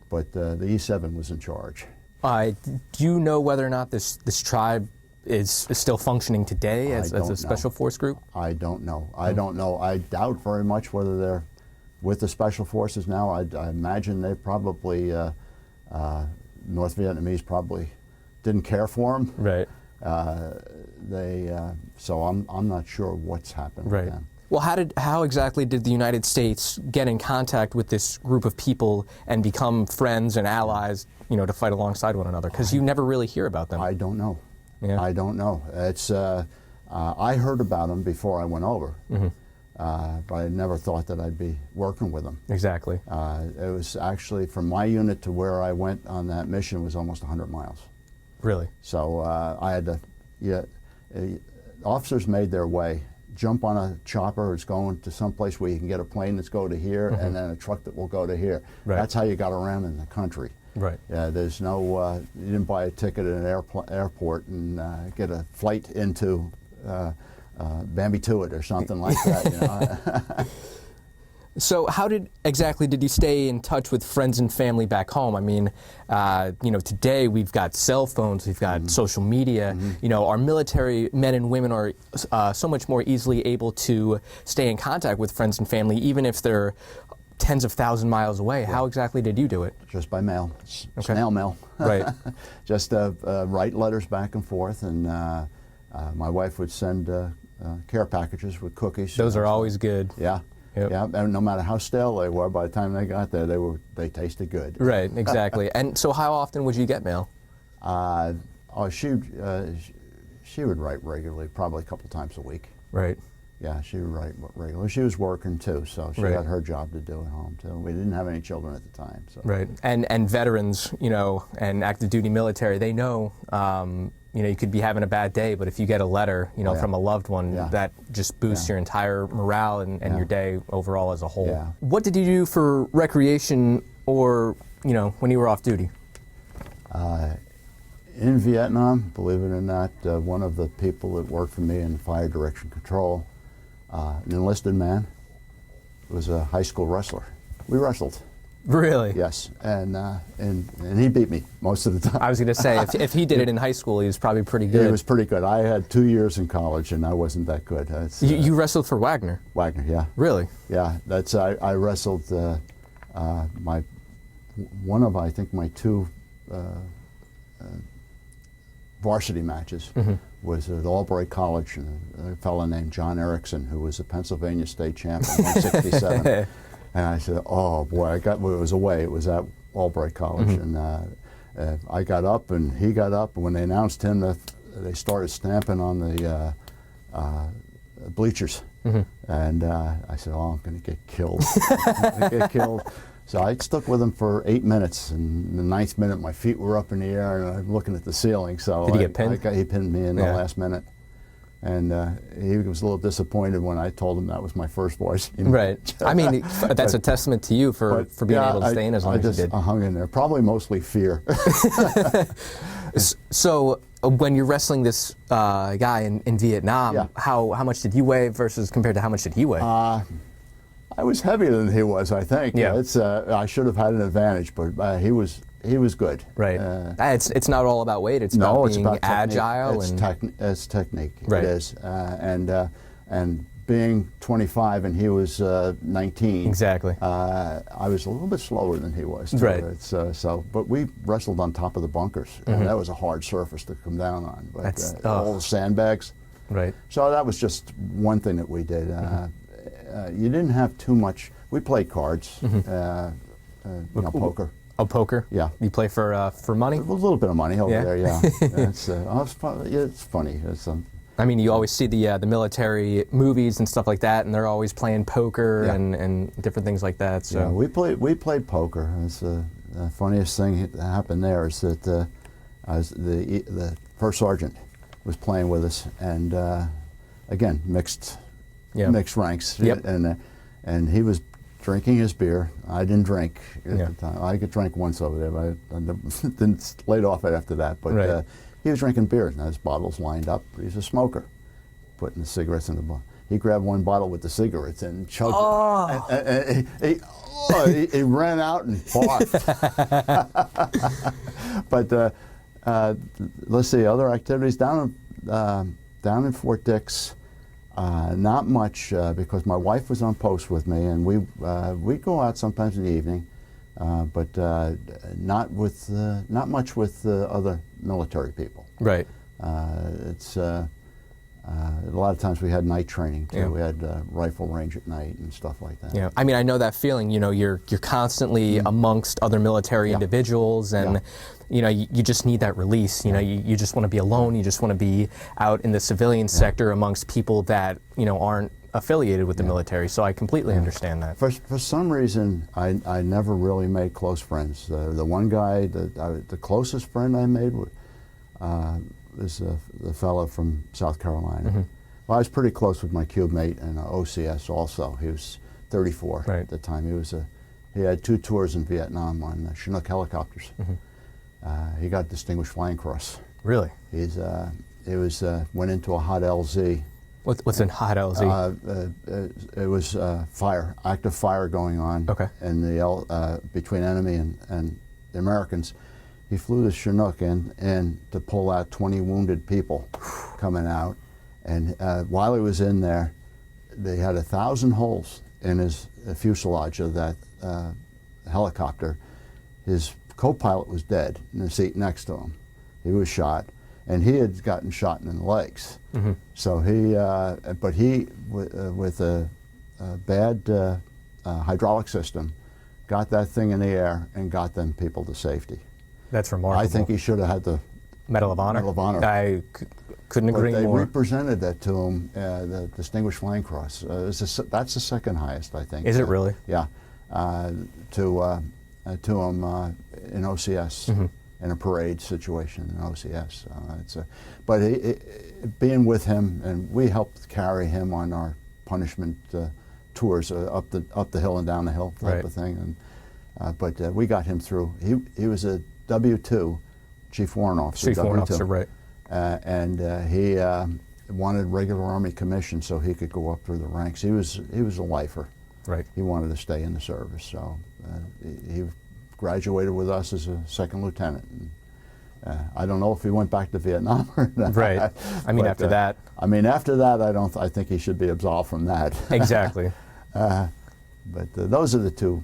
but the E7 was in charge. Do you know whether or not this tribe is still functioning today as a special force group? I don't know. I don't know. I doubt very much whether they're with the Special Forces now. I imagine they probably, North Vietnamese probably didn't care for them. Right. So I'm not sure what's happened right. with them. Well, how exactly did the United States get in contact with this group of people and become friends and allies, to fight alongside one another? Because you never really hear about them. I don't know. Yeah. I don't know. It's I heard about them before I went over, but I never thought that I'd be working with them. Exactly. It was actually, from my unit to where I went on that mission was almost 100 miles. Really? So I had to, officers made their way. Jump on a chopper, it's going to someplace where you can get a plane that's go to here, and then a truck that will go to here. Right. That's how you got around in the country. Right. There's no, you didn't buy a ticket at an airport and get a flight into Bambi-Tuit or something like that. So how exactly did you stay in touch with friends and family back home? I mean, today we've got cell phones, we've got social media. Our military men and women are so much more easily able to stay in contact with friends and family, even if they're tens of thousands of miles away. Yeah. How exactly did you do it? Just by mail, snail mail. Right. Just write letters back and forth, and my wife would send care packages with cookies. Those are always good. Yeah. Yep. Yeah, and no matter how stale they were, by the time they got there, they tasted good. Right, exactly. And so how often would you get mail? She would write regularly, probably a couple times a week. Right. Yeah, she would write regularly. She was working too, so she had her job to do at home too. We didn't have any children at the time. So. Right. And veterans, and active duty military, they know, you could be having a bad day, but if you get a letter, from a loved one, that just boosts your entire morale and your day overall as a whole. Yeah. What did you do for recreation or, when you were off duty? In Vietnam, believe it or not, one of the people that worked for me in fire direction control, an enlisted man, was a high school wrestler. We wrestled. Really? Yes, and he beat me most of the time. I was going to say, if he did it in high school, he was probably pretty good. He was pretty good. I had 2 years in college, and I wasn't that good. You wrestled for Wagner? Wagner, yeah. Really? Yeah, I wrestled one of, I think, my two varsity matches was at Albright College, and a fellow named John Erickson, who was a Pennsylvania state champ in 167. And I said, oh boy, it was away. It was at Albright College, and I got up, and he got up, and when they announced him, they started stamping on the bleachers, and I said, oh, I'm going to get killed. I'm going to get killed. So I stuck with him for 8 minutes, and in the 9th minute, my feet were up in the air, and I'm looking at the ceiling. So did he get pinned? He pinned me in the last minute, and he was a little disappointed when I told him that was my first varsity match. Right. I mean, that's a testament to you for being able to stay in as long as you did. I hung in there. Probably mostly fear. So when you're wrestling this guy in Vietnam, how much did you weigh versus compared to how much did he weigh? I was heavier than he was, I think. Yeah. I should have had an advantage, but he was good. Right. It's not all about weight. It's about being agile. It's technique. Right. It is. And being 25 and he was 19. Exactly. I was a little bit slower than he was. Too. Right. But we wrestled on top of the bunkers, and that was a hard surface to come down on. But all the sandbags. Right. So that was just one thing that we did. You didn't have too much. We played cards, poker. Oh, poker? Yeah. You play for money? A little bit of money over there, yeah. It's funny. I mean, you always see the military movies and stuff like that, and they're always playing poker and different things like that. So yeah, we played poker. It's the funniest thing that happened there is that the first sergeant was playing with us, and again mixed ranks. Yep. And he was drinking his beer. I didn't drink at the time. I could drink once over there, but I didn't laid off it after that. But he was drinking beer, and his bottles lined up. He's a smoker, putting the cigarettes in the bottle. He grabbed one bottle with the cigarettes and chugged it. And he ran out and barfed. But let's see, other activities down in Fort Dix. Not much because my wife was on post with me, and we go out sometimes in the evening, but not much with other military people. Right. It's a lot of times we had night training too. Yeah. We had rifle range at night and stuff like that. Yeah. I mean, I know that feeling. You're constantly amongst other military individuals, and you just need that release. You just want to be alone. You just want to be out in the civilian sector amongst people that aren't affiliated with the military. So I completely understand that. For some reason, I never really made close friends. The one guy the closest friend I made was the fellow from South Carolina. Well, I was pretty close with my cube mate and OCS also. He was 34 at the time. He had 2 tours in Vietnam on Chinook helicopters. He got Distinguished Flying Cross. Really? He went into a hot LZ. What's in hot LZ? It was active fire going on in the between enemy and the Americans. He flew the Chinook in to pull out 20 wounded people coming out. And while he was in there, they had 1,000 holes in his fuselage of that helicopter. His co-pilot was dead in the seat next to him. He was shot, and he had gotten shot in the legs. So with bad hydraulic system, got that thing in the air, and got them people to safety. That's remarkable. I think he should have had the Medal of Honor. Medal of Honor. I couldn't agree but they more. represented that to him, the Distinguished Flying Cross. That's the second highest, I think. Is it really? Yeah, to him in OCS, in a parade situation in OCS. But being with him, and we helped carry him on our punishment tours up the hill and down the hill type of thing. And but we got him through. He was a W-2, Chief Warrant Officer. Chief Warrant Officer, right. And he wanted regular Army commission so he could go up through the ranks. He was a lifer. Right. He wanted to stay in the service, so he graduated with us as a second lieutenant. And, I don't know if he went back to Vietnam or not. Right. I mean, after that. I mean, after that, I think he should be absolved from that. Exactly. But those are the two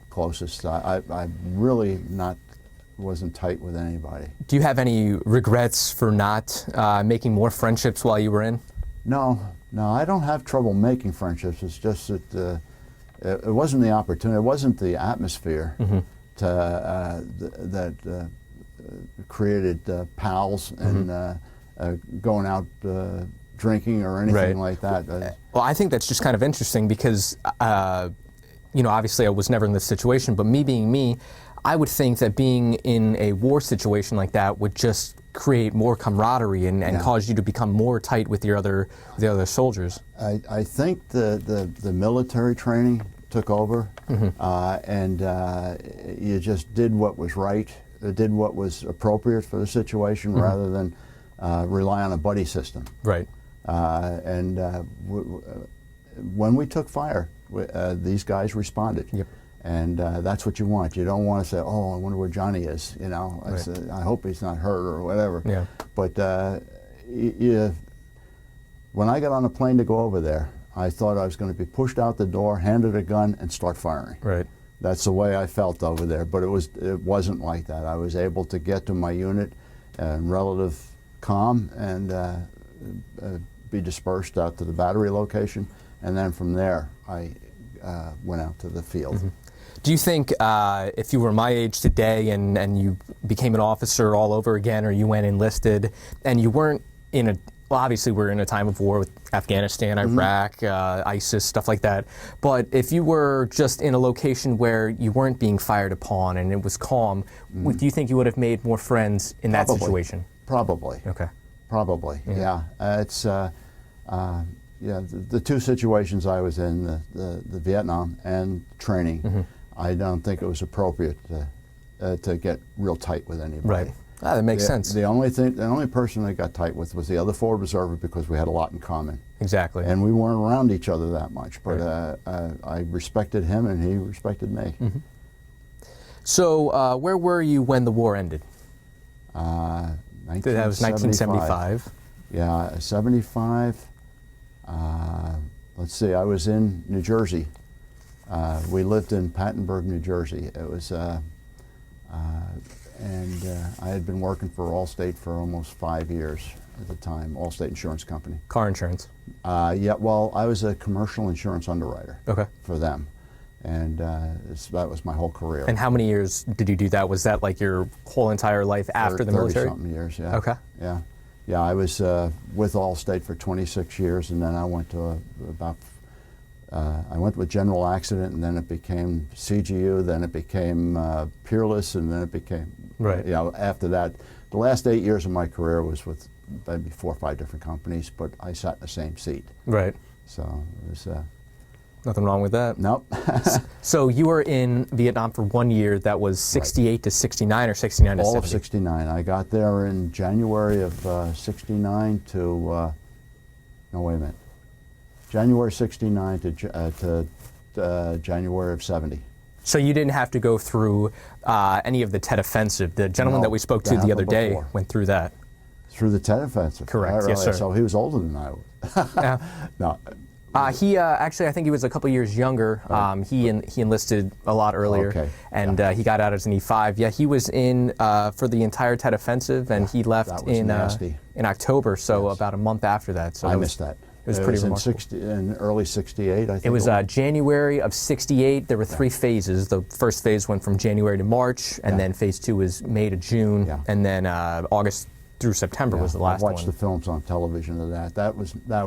closest. I really wasn't tight with anybody. Do you have any regrets for not making more friendships while you were in? No, I don't have trouble making friendships. It's just that it wasn't the opportunity, it wasn't the atmosphere that created pals and going out drinking or anything like that. Well, I think that's just kind of interesting because, you know, obviously I was never in this situation, but me being me, I would think that being in a war situation like that would just create more camaraderie and cause you to become more tight with the other soldiers. I think the military training took over, and you just did what was right, did what was appropriate for the situation, rather than rely on a buddy system. Right. And when we took fire, these guys responded. Yep. And that's what you want. You don't want to say, "Oh, I wonder where Johnny is." You know, Right. I hope he's not hurt or whatever. Yeah. But when I got on the plane to go over there, I thought I was going to be pushed out the door, handed a gun, and start firing. Right. That's the way I felt over there. But it wasn't like that. I was able to get to my unit in relative calm and be dispersed out to the battery location, and then from there I went out to the field. Do you think if you were my age today and you became an officer all over again, or you went enlisted and you weren't in a, well, obviously we're in a time of war with Afghanistan, Iraq, ISIS, stuff like that, but if you were just in a location where you weren't being fired upon and it was calm, do you think you would have made more friends in that situation? Probably. Okay. Probably, yeah. It's the two situations I was in, the Vietnam and training, I don't think it was appropriate to get real tight with anybody. Right. That makes sense. The only person I got tight with was the other forward reserve, because we had a lot in common. Exactly. And we weren't around each other that much, but I respected him and he respected me. So where were you when the war ended? That was 1975. Yeah, 75. Let's see, I was in New Jersey. We lived in Pattonburg, New Jersey. It was, and I had been working for Allstate for almost 5 years at the time, Allstate Insurance Company. Car insurance? Yeah, well, I was a commercial insurance underwriter for them. And that was my whole career. And how many years did you do that? Was that like your whole entire life after the military? 30-something years, yeah. Okay. Yeah. Yeah, I was with Allstate for 26 years, and then I went to I went with General Accident, and then it became CGU, then it became Peerless, and then it became, right. You know, after that, the last 8 years of my career was with maybe 4 or 5 different companies, but I sat in the same seat. Right. So it was... Nothing wrong with that. Nope. So you were in Vietnam for 1 year. That was 68 to 69 or 69 to 70? All of 69. I got there in January of 69 to, no, wait a minute. January 69 to January of 70. So you didn't have to go through any of the Tet Offensive. The gentleman that we spoke to the other day went through that. Through the Tet Offensive? Correct, Right, yes, sir. So he was older than I was. No. He actually, I think he was a couple years younger. He enlisted a lot earlier, and he got out as an E5. Yeah, he was in for the entire Tet Offensive, and he left in October, so about a month after that. So I missed that. It was pretty remarkable. In early '68, I think. It was January of '68. There were 3 phases. The first phase went from January to March, and then phase 2 was May to June, and then August through September was the last one. I watched the films on television of that. That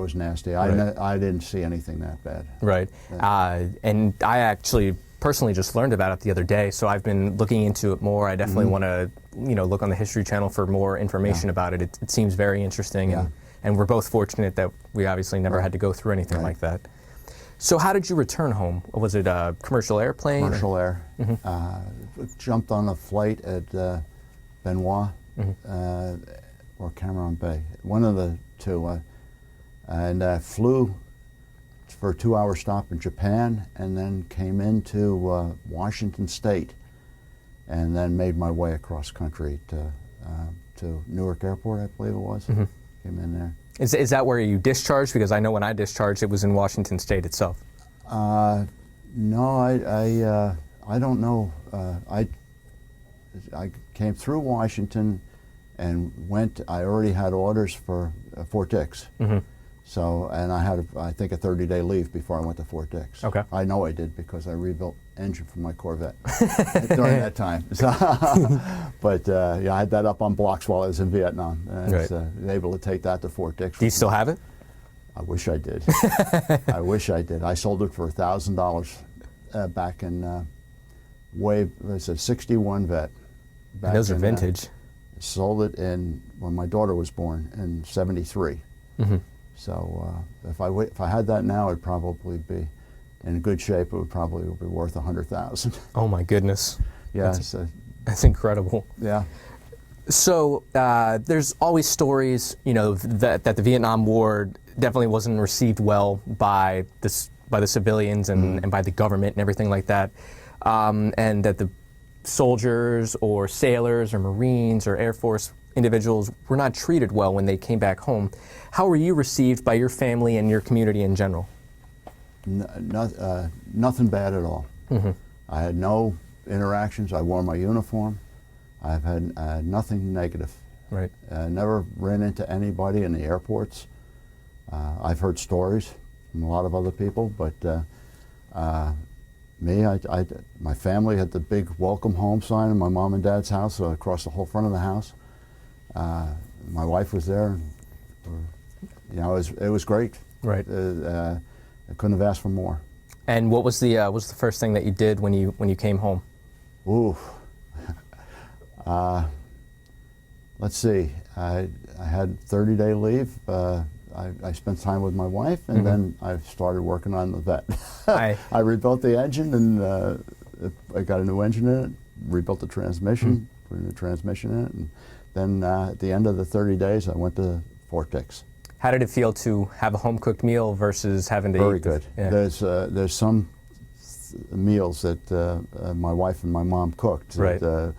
was nasty. I didn't see anything that bad. Right. Yeah. And I actually personally just learned about it the other day, so I've been looking into it more. I definitely want to, look on the History Channel for more information about it. It seems very interesting, and we're both fortunate that we obviously never had to go through anything like that. So how did you return home? Was it a commercial airplane? Commercial air. Jumped on a flight at Benoit or Cameron Bay, one of the two, and flew for a 2-hour stop in Japan, and then came into Washington State, and then made my way across country to Newark Airport, I believe it was. Came in there. Is that where you discharged? Because I know when I discharged, it was in Washington State itself. No, I don't know. I came through Washington and went. I already had orders for Fort Dix. So, and I had, I think, a 30-day leave before I went to Fort Dix. Okay. I know I did because I rebuilt engine for my Corvette during that time. So, but yeah, I had that up on blocks while I was in Vietnam. And I was able to take that to Fort Dix. Do you still have it? I wish I did. I wish I did. I sold it for $1,000 back in it was a '61 Vet. And those are vintage. Sold it when my daughter was born in '73. So if I had that now, it'd probably be in good shape. It would probably be worth $100,000. Oh my goodness! Yeah, that's incredible. Yeah. So there's always stories, that the Vietnam War definitely wasn't received well by the civilians and by the government and everything like that, and that the soldiers or sailors or Marines or Air Force individuals were not treated well when they came back home. How were you received by your family and your community in general? Nothing bad at all. I had no interactions. I wore my uniform. I've had nothing negative. Right. Never ran into anybody in the airports. I've heard stories from a lot of other people, but my family had the big welcome home sign in my mom and dad's house across the whole front of the house. My wife was there. It was great. Right. I couldn't have asked for more. And what was the first thing that you did when you came home? Ooh. Let's see. I had 30-day leave. I spent time with my wife, and then I started working on the Vet. I rebuilt the engine, and I got a new engine in it, rebuilt the transmission, put a new transmission in it, and then at the end of the 30 days, I went to Fort Dix. How did it feel to have a home-cooked meal versus having to eat? Very good. Yeah. There's some meals that my wife and my mom cooked. Right. That,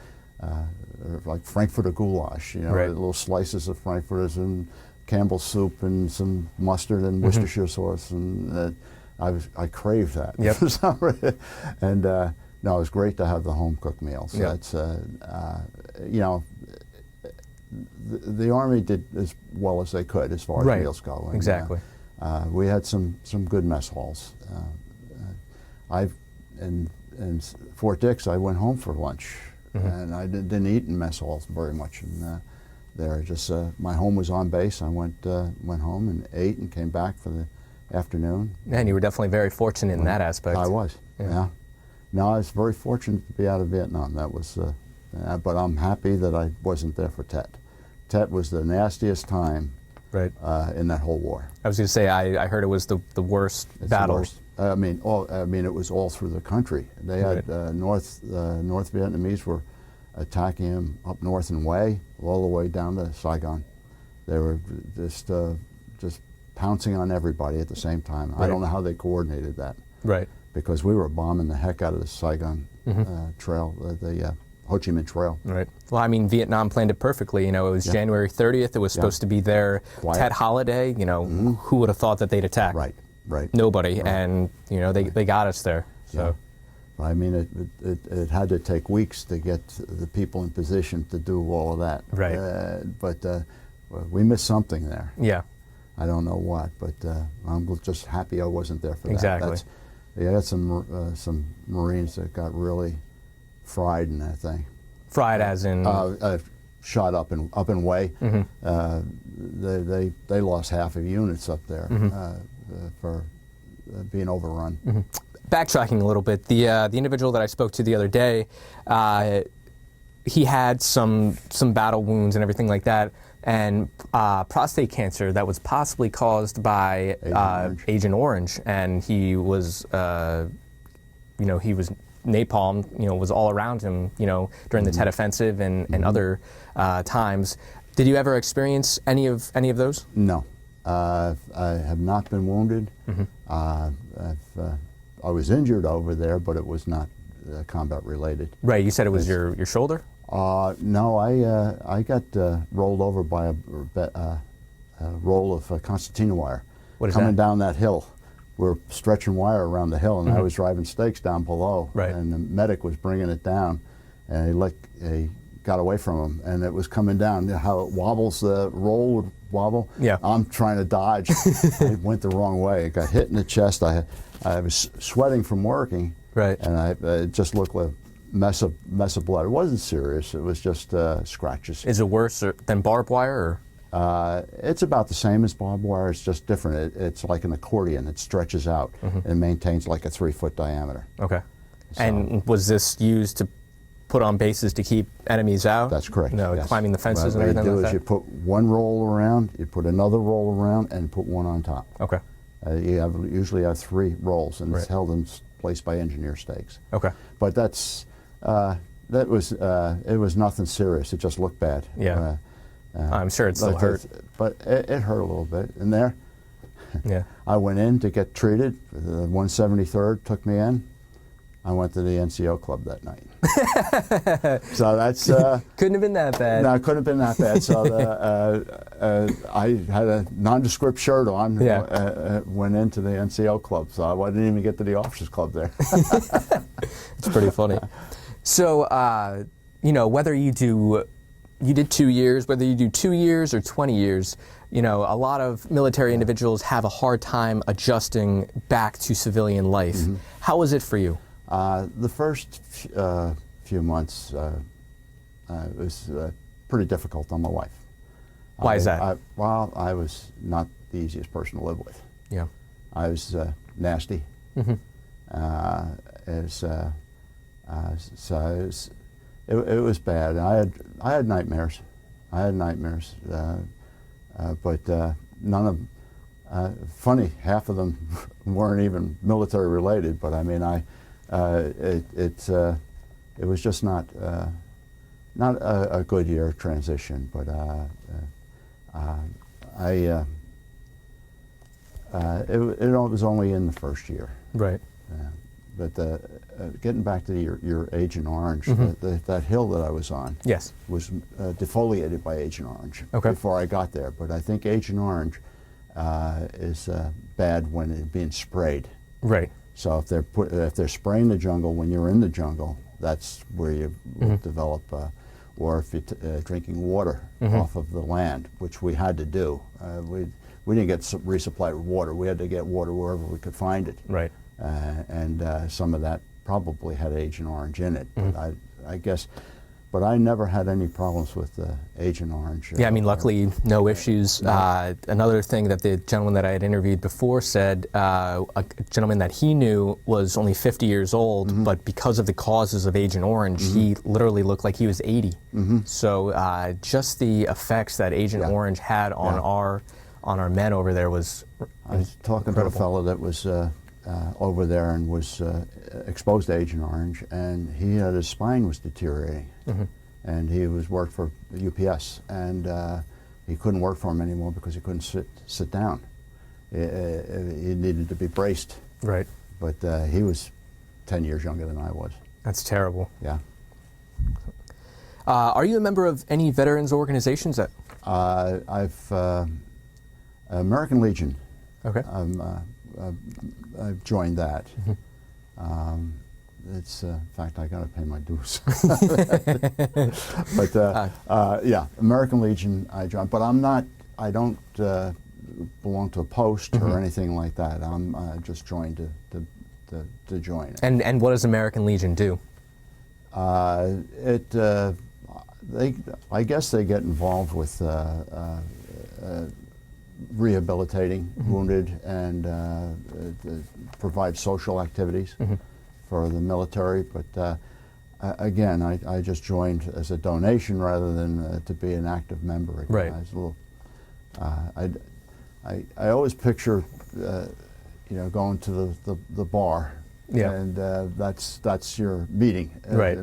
like Frankfurter goulash, little slices of Frankfurters and Campbell's soup and some mustard and Worcestershire sauce, and I craved that. Yep. And no, it was great to have the home-cooked meals. Yep. That's the Army did as well as they could as far as meals go. And, exactly. We had some good mess halls. In Fort Dix, I went home for lunch, and I didn't eat in mess halls very much. And there, just my home was on base. I went home and ate and came back for the afternoon. And you were definitely very fortunate in that aspect. I was. Yeah. No, I was very fortunate to be out of Vietnam. That was, but I'm happy that I wasn't there for Tet. Tet was the nastiest time. Right. In that whole war. I was going to say, I heard it was the worst battle. The worst. I mean, it was all through the country. They had North Vietnamese were attacking him up north in Hue, all the way down to Saigon. They were just pouncing on everybody at the same time. Right. I don't know how they coordinated that. Right. Because we were bombing the heck out of the Saigon trail, the Ho Chi Minh Trail. Right. Well, I mean, Vietnam planned it perfectly. It was January 30th. It was supposed to be their Tet holiday. Who would have thought that they'd attack? Right. Right. Nobody. Right. And they got us there. So. Yeah. I mean, it had to take weeks to get the people in position to do all of that. Right. But we missed something there. Yeah. I don't know what, but I'm just happy I wasn't there for that. Exactly. I got some Marines that got really fried in that thing. Fried as in? Shot up and way. They lost half of units up there for being overrun. Backtracking a little bit, the individual that I spoke to the other day, he had some battle wounds and everything like that, and prostate cancer that was possibly caused by Agent Orange, and he was, he was napalm, was all around him, during the Tet Offensive and other times. Did you ever experience any of those? No, I have not been wounded. I was injured over there, but it was not combat related. Right. You said it was your shoulder. No, I got rolled over by a roll of concertina wire. What is coming that? down that hill? We're stretching wire around the hill, and I was driving stakes down below. Right. And the medic was bringing it down, and he got away from him, and it was coming down. You know how it wobbles, the roll would wobble? Yeah. I'm trying to dodge. I went the wrong way. It got hit in the chest. I was sweating from working. Right. And it just looked like a mess of blood. It wasn't serious. It was just scratches. Is it worse than barbed wire? Or? It's about the same as barbed wire. It's just different. It's like an accordion. It stretches out and maintains like a 3-foot diameter. Okay. So, and was this used to put on bases to keep enemies out? That's correct. No, yes. climbing the fences What and everything you do like is that? you put one roll around, you put another roll around, and put one on top. Okay. You usually have 3 rolls, and Right. it's held in place by engineer stakes. Okay. But it was nothing serious. It just looked bad. Yeah. I'm sure it still hurt. But it hurt a little bit. And there, Yeah. I went in to get treated. The 173rd took me in. I went to the NCO club that night. So that's... couldn't have been that bad. No, it couldn't have been that bad. So I had a nondescript shirt on. Yeah. Went into the NCO club, so I didn't even get to the officers club there. It's pretty funny. So, whether you did 2 years, whether you do 2 years or 20 years, a lot of military individuals have a hard time adjusting back to civilian life. How was it for you? The first few months was pretty difficult on my wife. Why is that? I was not the easiest person to live with. Yeah. I was nasty. It was bad. I had nightmares. But none of funny. Half of them weren't even military related. But I mean, it was just not a good year transition. But it was only in the first year. Right. But getting back to your Agent Orange, that hill that I was on Yes. was defoliated by Agent Orange before I got there. But I think Agent Orange is bad when it's being sprayed. Right. So if they're spraying the jungle when you're in the jungle, that's where you will develop. Or if you're drinking water off of the land, which we had to do. We didn't get resupplied with water. We had to get water wherever we could find it. Right. And some of that probably had Agent Orange in it. But I guess, but I never had any problems with Agent Orange. Yeah, I mean, luckily, no issues. Another thing that the gentleman that I had interviewed before said, a gentleman that he knew was only 50 years old, but because of the causes of Agent Orange, he literally looked like he was 80. So just the effects that Agent Orange had on our men over there was I was talking to a fellow that was over there and was exposed to Agent Orange, and his spine was deteriorating, and he worked for UPS, and he couldn't work for him anymore because he couldn't sit down. He needed to be braced. Right. But he was 10 years younger than I was. That's terrible. Yeah. Are you a member of any veterans organizations? That American Legion. Okay. I've joined that. It's in fact I got to pay my dues. But yeah, American Legion I joined, but I'm not. I don't belong to a post or anything like that. I'm just joined to join it. And what does American Legion do? I guess they get involved with rehabilitating wounded and provide social activities for the military. But again, I just joined as a donation rather than to be an active member. Right. I always picture, going to the bar. Yeah. And that's your meeting. Right.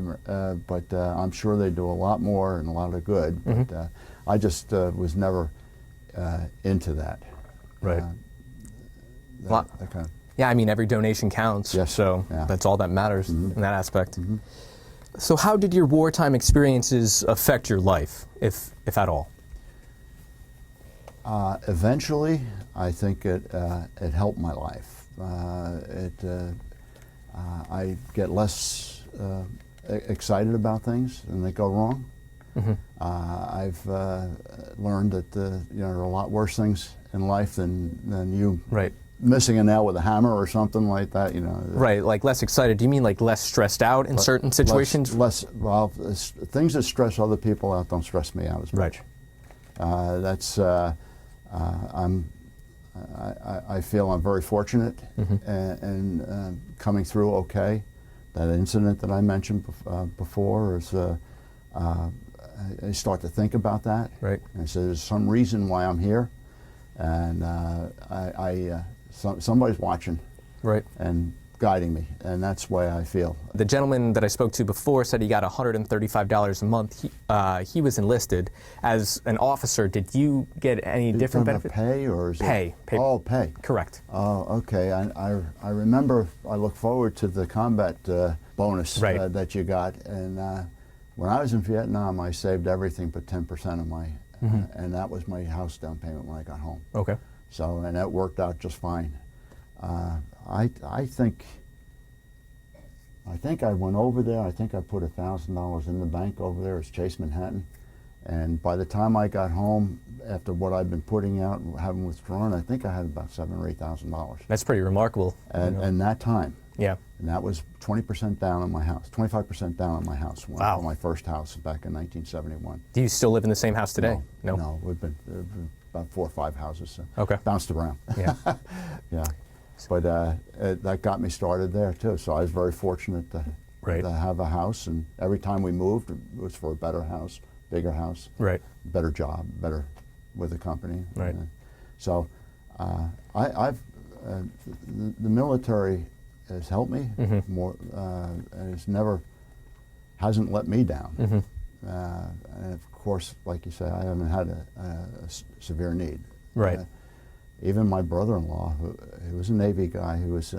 But I'm sure they do a lot more and a lot of good. But I just was never into that. Right. That kind of, yeah, I mean, every donation counts. Yes. So Yeah. that's all that matters in that aspect. So how did your wartime experiences affect your life, if at all? Eventually, I think it helped my life. I get less excited about things and they go wrong. I've learned that there are a lot worse things in life than you missing a nail with a hammer or something like that. Right, like less excited. Do you mean like less stressed out in certain situations? Well, things that stress other people out don't stress me out as much. I feel I'm very fortunate and coming through okay. That incident that I mentioned before is, I start to think about that. Right. And so there's some reason why I'm here, and somebody's watching. Right. And guiding me, and that's why I feel. The gentleman that I spoke to before said he got $135 a month. He was enlisted. As an officer, did you get any different benefit? Pay or is pay? Pay. Oh, pay. Correct. Oh, okay. I remember. I look forward to the combat bonus that you got, and when I was in Vietnam, I saved everything but 10% of my, and that was my house down payment when I got home. Okay. So, and that worked out just fine. I think I went over there. I think I put $1,000 in the bank over there as Chase Manhattan, and by the time I got home, after what I'd been putting out and having withdrawn, I think I had about $7,000 or $8,000. That's pretty remarkable. And that time. Yeah. And that was 20% down on my house, 25% down on my house. Wow. On my first house back in 1971. Do you still live in the same house today? No, we've been about 4 or 5 houses. So okay. Bounced around. Yeah. Yeah. But that got me started there too. So I was very fortunate to have a house, and every time we moved, it was for a better house, bigger house, better job, better with the company. Right. So the military has helped me more, and hasn't let me down. And of course, like you say, I haven't had a severe need. Right. Even my brother-in-law, who was a Navy guy, he was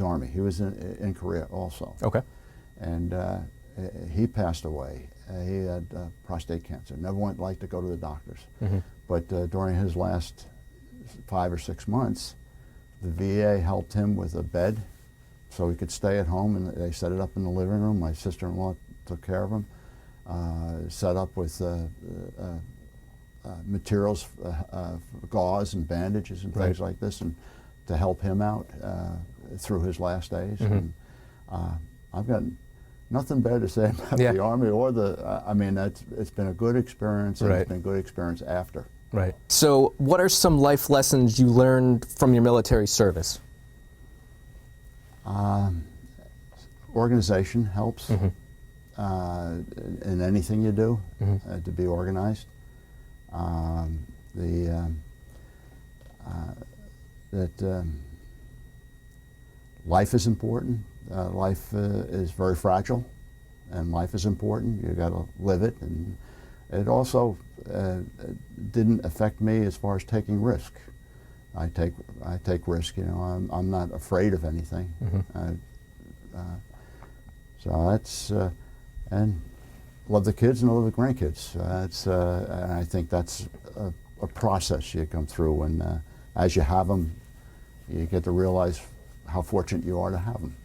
Army. He was in Korea also. Okay. And he passed away. He had prostate cancer. Never liked to go to the doctors. But during his last 5 or 6 months, the VA helped him with a bed so he could stay at home, and they set it up in the living room. My sister-in-law took care of him. Set up with materials, gauze and bandages and things like this, and to help him out through his last days. And I've got nothing better to say about the Army or I mean, it's been a good experience, and it's been a good experience after. Right. So what are some life lessons you learned from your military service? Organization helps in anything you do, to be organized. Life is important. Life is very fragile, and life is important. You got to live it, and it also didn't affect me as far as taking risk. I take risk. I'm not afraid of anything. So that's and love the kids and love the grandkids. And I think that's a process you come through, and as you have them, you get to realize how fortunate you are to have them.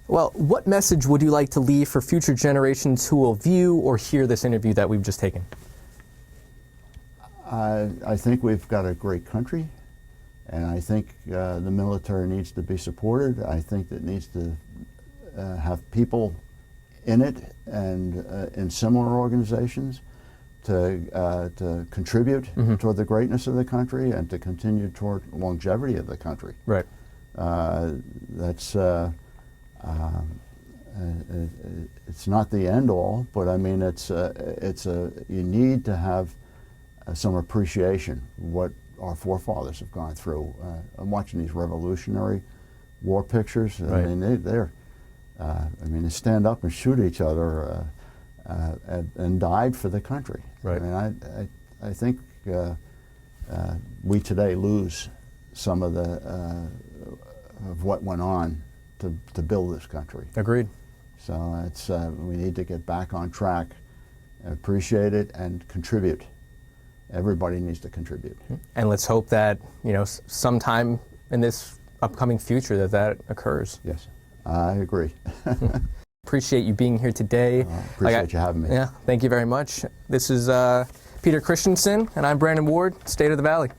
Well, what message would you like to leave for future generations who will view or hear this interview that we've just taken? I think we've got a great country, and I think the military needs to be supported. I think that needs to have people in it and in similar organizations to contribute toward the greatness of the country and to continue toward longevity of the country. Right. That's it's not the end all, but I mean you need to have some appreciation what our forefathers have gone through. I'm watching these Revolutionary War pictures. Right. I mean they stand up and shoot each other and died for the country. Right. I mean I think we today lose some of the of what went on to build this country. Agreed. So it's we need to get back on track, appreciate it, and contribute. Everybody needs to contribute. And let's hope that, you know, sometime in this upcoming future that occurs. Yes, I agree. Appreciate you being here today. Appreciate you having me. Yeah, thank you very much. This is Peter Christensen, and I'm Brandon Ward, State of the Valley.